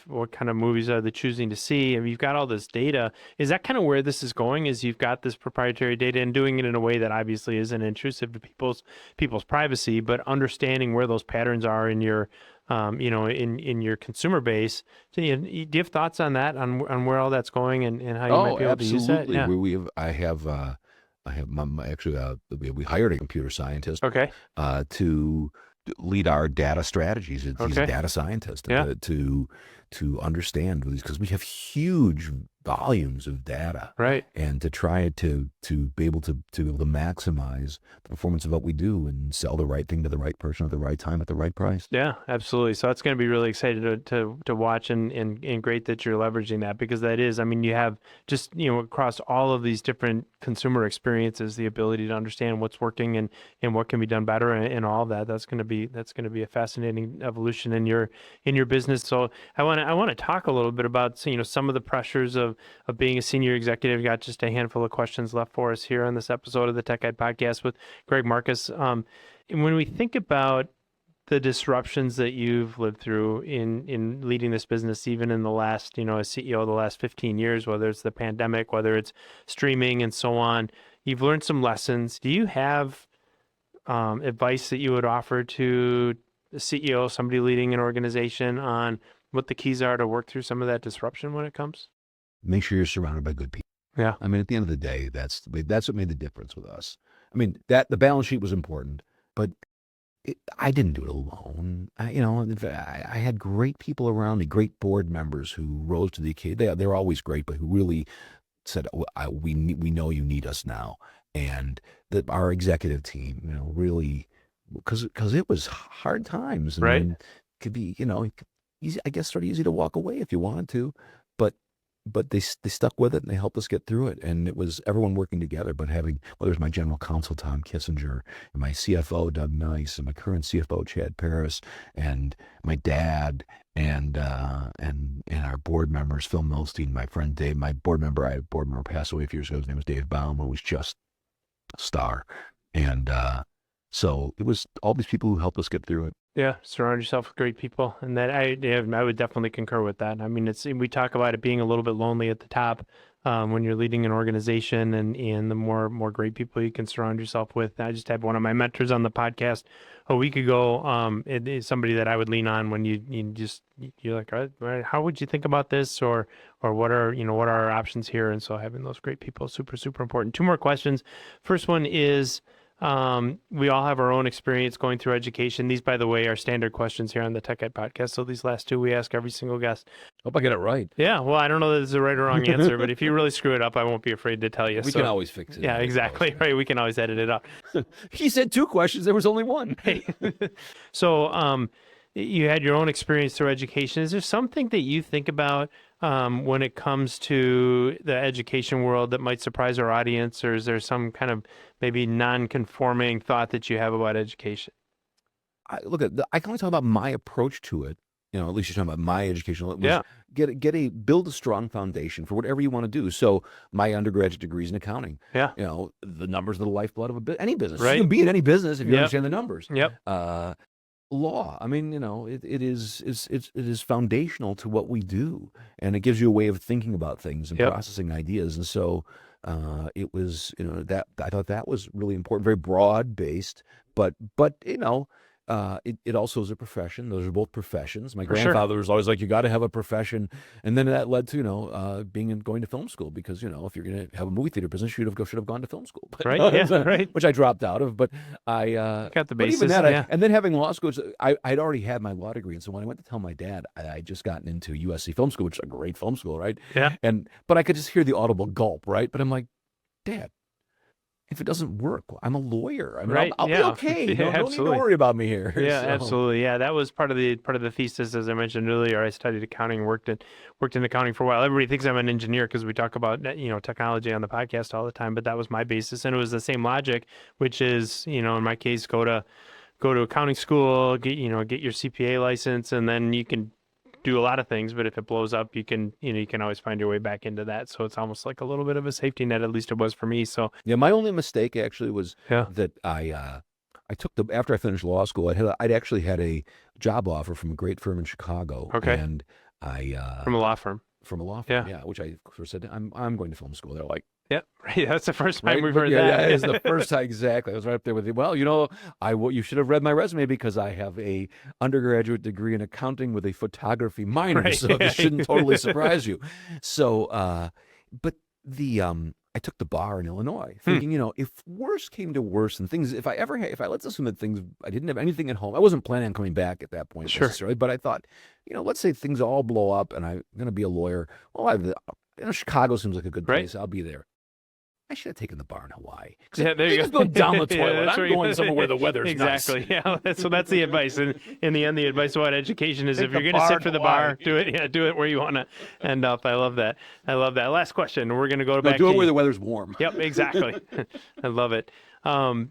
movies are they choosing to see, and you've got all this data. Is that kind of where this is going? Is you've got this proprietary data and doing it in a way that obviously isn't intrusive to people's privacy, but understanding where those patterns are in your in your consumer base. So, do you have thoughts on that, on where all that's going and how you might Oh, be able to use that? absolutely. Yeah. I have actually we hired a computer scientist Okay. to lead our data strategies. He's a Okay. data scientist Yeah. to understand because we have huge volumes of data, Right. and to try to be able to maximize the performance of what we do and sell the right thing to the right person at the right time at the right price. Yeah, absolutely. So that's going to be really exciting to watch and great that you're leveraging that, because that is, I mean, you have just, across all of these different consumer experiences, the ability to understand what's working and what can be done better and all of that. That's going to be a fascinating evolution in your business. So I want to talk a little bit about, some of the pressures of being a senior executive. Got just a handful of questions left for us here on this episode of the Tech Guide Podcast with Greg Marcus. And when we think about the disruptions that you've lived through in leading this business, even in the last, as CEO, the last 15 years, whether it's the pandemic, whether it's streaming and so on, you've learned some lessons. Do you have advice that you would offer to the CEO, somebody leading an organization, on what the keys are to work through some of that disruption when it comes? Make sure you're surrounded by good people. Yeah. I mean, at the end of the day, that's what made the difference with us. I mean, that the balance sheet was important, but I didn't do it alone. I had great people around me, great board members who rose to the occasion. They're always great, but who really said, "Oh, we know you need us now." And our executive team, really, because it was hard times, and Right. then could be, easy. I guess sort of easy to walk away if you wanted to, but they stuck with it and they helped us get through it. And it was everyone working together, but having, whether it's my general counsel, Tom Kissinger, and my CFO, Doug Nice, and my current CFO, Chad Paris, and my dad, and our board members, Phil Milstein, my friend Dave, I had a board member passed away a few years ago. His name was Dave Baum, who was just a star. And so it was all these people who helped us get through it. Yeah, surround yourself with great people, and that I would definitely concur with that. I mean, we talk about it being a little bit lonely at the top when you're leading an organization, and the more great people you can surround yourself with. I just had one of my mentors on the podcast a week ago. It is somebody that I would lean on when you're like, how would you think about this, or what are our options here? And so having those great people is super super important. Two more questions. First one is. We all have our own experience going through education. These, by the way, are standard questions here on the Tech Ed podcast. So these last two we ask every single guest. Hope I get it right. Yeah, well, I don't know that there's a right or wrong answer, but if you really screw it up, I won't be afraid to tell you. We can always fix it. Yeah, exactly. Right. We can always edit it out. He said two questions. There was only one. So, you had your own experience through education. Is there something that you think about when it comes to the education world that might surprise our audience, or is there some kind of maybe non-conforming thought that you have about education? I can only talk about my approach to it. At least you're talking about my educational. It was Yeah. build a strong foundation for whatever you want to do. So my undergraduate degree is in accounting. Yeah. The numbers are the lifeblood of any business. Right. You can be in any business if you Yep. understand the numbers. Yep. Law. I mean, it is foundational to what we do, and it gives you a way of thinking about things and Yep. processing ideas. And so it was, that I thought that was really important, very broad based, but it also is a profession. Those are both professions. My For sure. grandfather was always like, you got to have a profession. And then that led to, going to film school, because, if you're going to have a movie theater business, you should have gone to film school. But, Right. Yeah. Right. Which I dropped out of, but I Got the but even basis. that, Yeah. and then having law school, I'd already had my law degree. And so when I went to tell my dad, I'd just gotten into USC Film School, which is a great film school, right? Yeah. But I could just hear the audible gulp, right? But I'm like, Dad, if it doesn't work, I'm a lawyer. I mean, Right, I'll be yeah. okay. Yeah, Don't need to absolutely. worry about me here. Yeah, So, absolutely. Yeah, that was part of the thesis, as I mentioned earlier. I studied accounting, worked in accounting for a while. Everybody thinks I'm an engineer because we talk about technology on the podcast all the time, but that was my basis, and it was the same logic, which is in my case, go to accounting school, get your CPA license, and then you can do a lot of things. But if it blows up, you can always find your way back into that. So it's almost like a little bit of a safety net. At least it was for me. So yeah, my only mistake actually was yeah. that I took after I finished law school, I'd actually had a job offer from a great firm in Chicago. Okay. And I From a law firm. from a law firm, Yeah. which I sort of said, I'm going to film school. They're like, Yeah, right. That's the first time right? we've But heard yeah, that. yeah, it's the first time, exactly. I was right up there with you. Well, you should have read my resume, because I have a undergraduate degree in accounting with a photography minor, Right, so yeah. this shouldn't totally surprise you. So, but I took the bar in Illinois, thinking, if worse came to worse, and things, if let's assume that I didn't have anything at home. I wasn't planning on coming back at that point Sure. necessarily, but I thought, let's say things all blow up and I'm going to be a lawyer. Well, Chicago seems like a good Right. place. I'll be there. I should have taken the bar in Hawaii. Yeah, there They you just go. go down the Yeah, toilet. that's I'm where you- going somewhere where the weather's exactly. nice. Yeah, so that's the advice. In the end, the advice about education is Take if you're the going to bar sit in for the Hawaii. bar, do it. Yeah, do it where you want to end up. I love that. Last question. We're going to go No, back do it to where the weather's warm. Yep, exactly. I love it.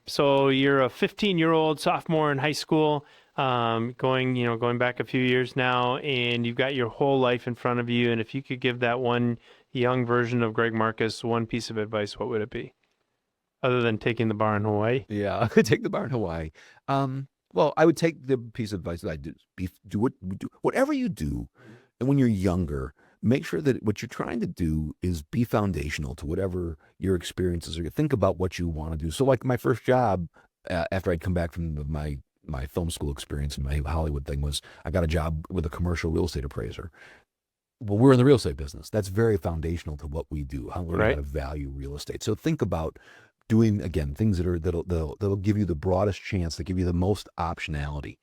So you're a 15-year-old sophomore in high school, going back a few years now, and you've got your whole life in front of you. And if you could give that one young version of Greg Marcus one piece of advice, what would it be? Other than taking the bar in Hawaii? Yeah, take the bar in Hawaii. Well, I would take the piece of advice that I do. Whatever you do, and when you're younger, make sure that what you're trying to do is be foundational to whatever your experiences are. Think about what you want to do. So, like my first job after I'd come back from my film school experience and my Hollywood thing was I got a job with a commercial real estate appraiser. Well, we're in the real estate business. That's very foundational to what we do. How learning how to value real estate. So think about doing, again, things that'll give you the broadest chance, that give you the most optionality.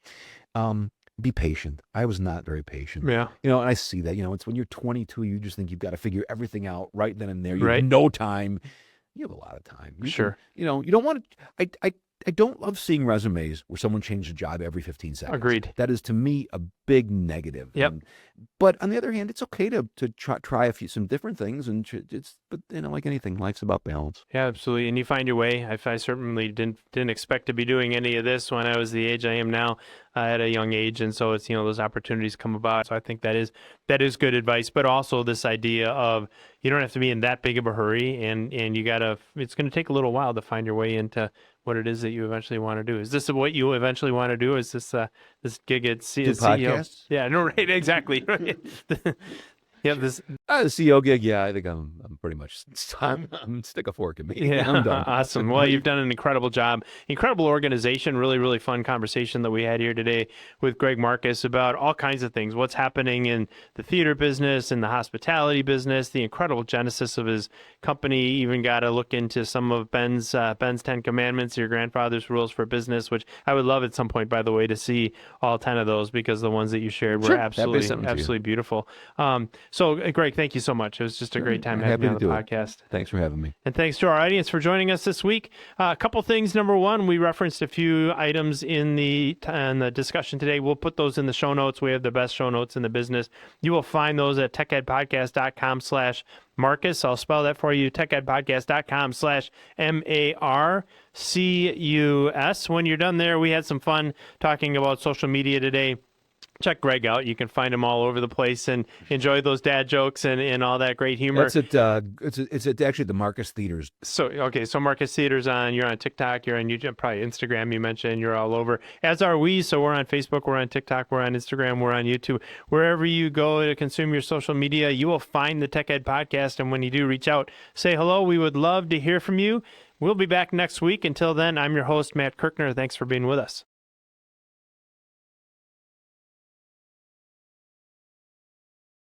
Be patient. I was not very patient. Yeah. And I see that, it's when you're 22, you just think you've got to figure everything out right then and there. You Right. have no time. You have a lot of time. Sure. You don't want to, I don't love seeing resumes where someone changed a job every 15 seconds. Agreed. That is, to me, a big negative. Yep. But on the other hand, it's okay to try some different things, and but like anything, life's about balance. Yeah, absolutely. And you find your way. I certainly didn't expect to be doing any of this when I was the age I am now at a young age, and so it's those opportunities come about. So I think that is good advice. But also this idea of you don't have to be in that big of a hurry, and it's going to take a little while to find your way into what it is that you eventually want to do. Is this what you eventually want to do? Is this this gig at Do CEO? podcasts? Yeah, no, right, exactly. Right. Yeah, this. The CEO gig, yeah, I think I'm pretty much I'm stick a fork in me. Yeah, I'm done. awesome. Well, you've done an incredible job. Incredible organization. Really, really fun conversation that we had here today with Greg Marcus about all kinds of things. What's happening in the theater business and the hospitality business, the incredible genesis of his company. Even got to look into some of Ben's 10 Commandments, your grandfather's rules for business, which I would love at some point, by the way, to see all 10 of those, because the ones that you shared were Sure, happy to send them to you. absolutely beautiful. So, Greg, thank you so much. It was just a great time having you on the podcast. Thanks for having me. And thanks to our audience for joining us this week. A couple things. Number one, we referenced a few items in the discussion today. We'll put those in the show notes. We have the best show notes in the business. You will find those at techedpodcast.com/Marcus. I'll spell that for you, techedpodcast.com/MARCUS. When you're done there, we had some fun talking about social media today. Check Greg out. You can find him all over the place and enjoy those dad jokes and all that great humor. That's it's at actually the Marcus Theaters. So Marcus Theaters you're on TikTok, you're on YouTube, probably Instagram. You mentioned you're all over, as are we. So we're on Facebook, we're on TikTok, we're on Instagram, we're on YouTube. Wherever you go to consume your social media, you will find the Tech Ed Podcast. And when you do, reach out, say hello. We would love to hear from you. We'll be back next week. Until then, I'm your host, Matt Kirkner. Thanks for being with us.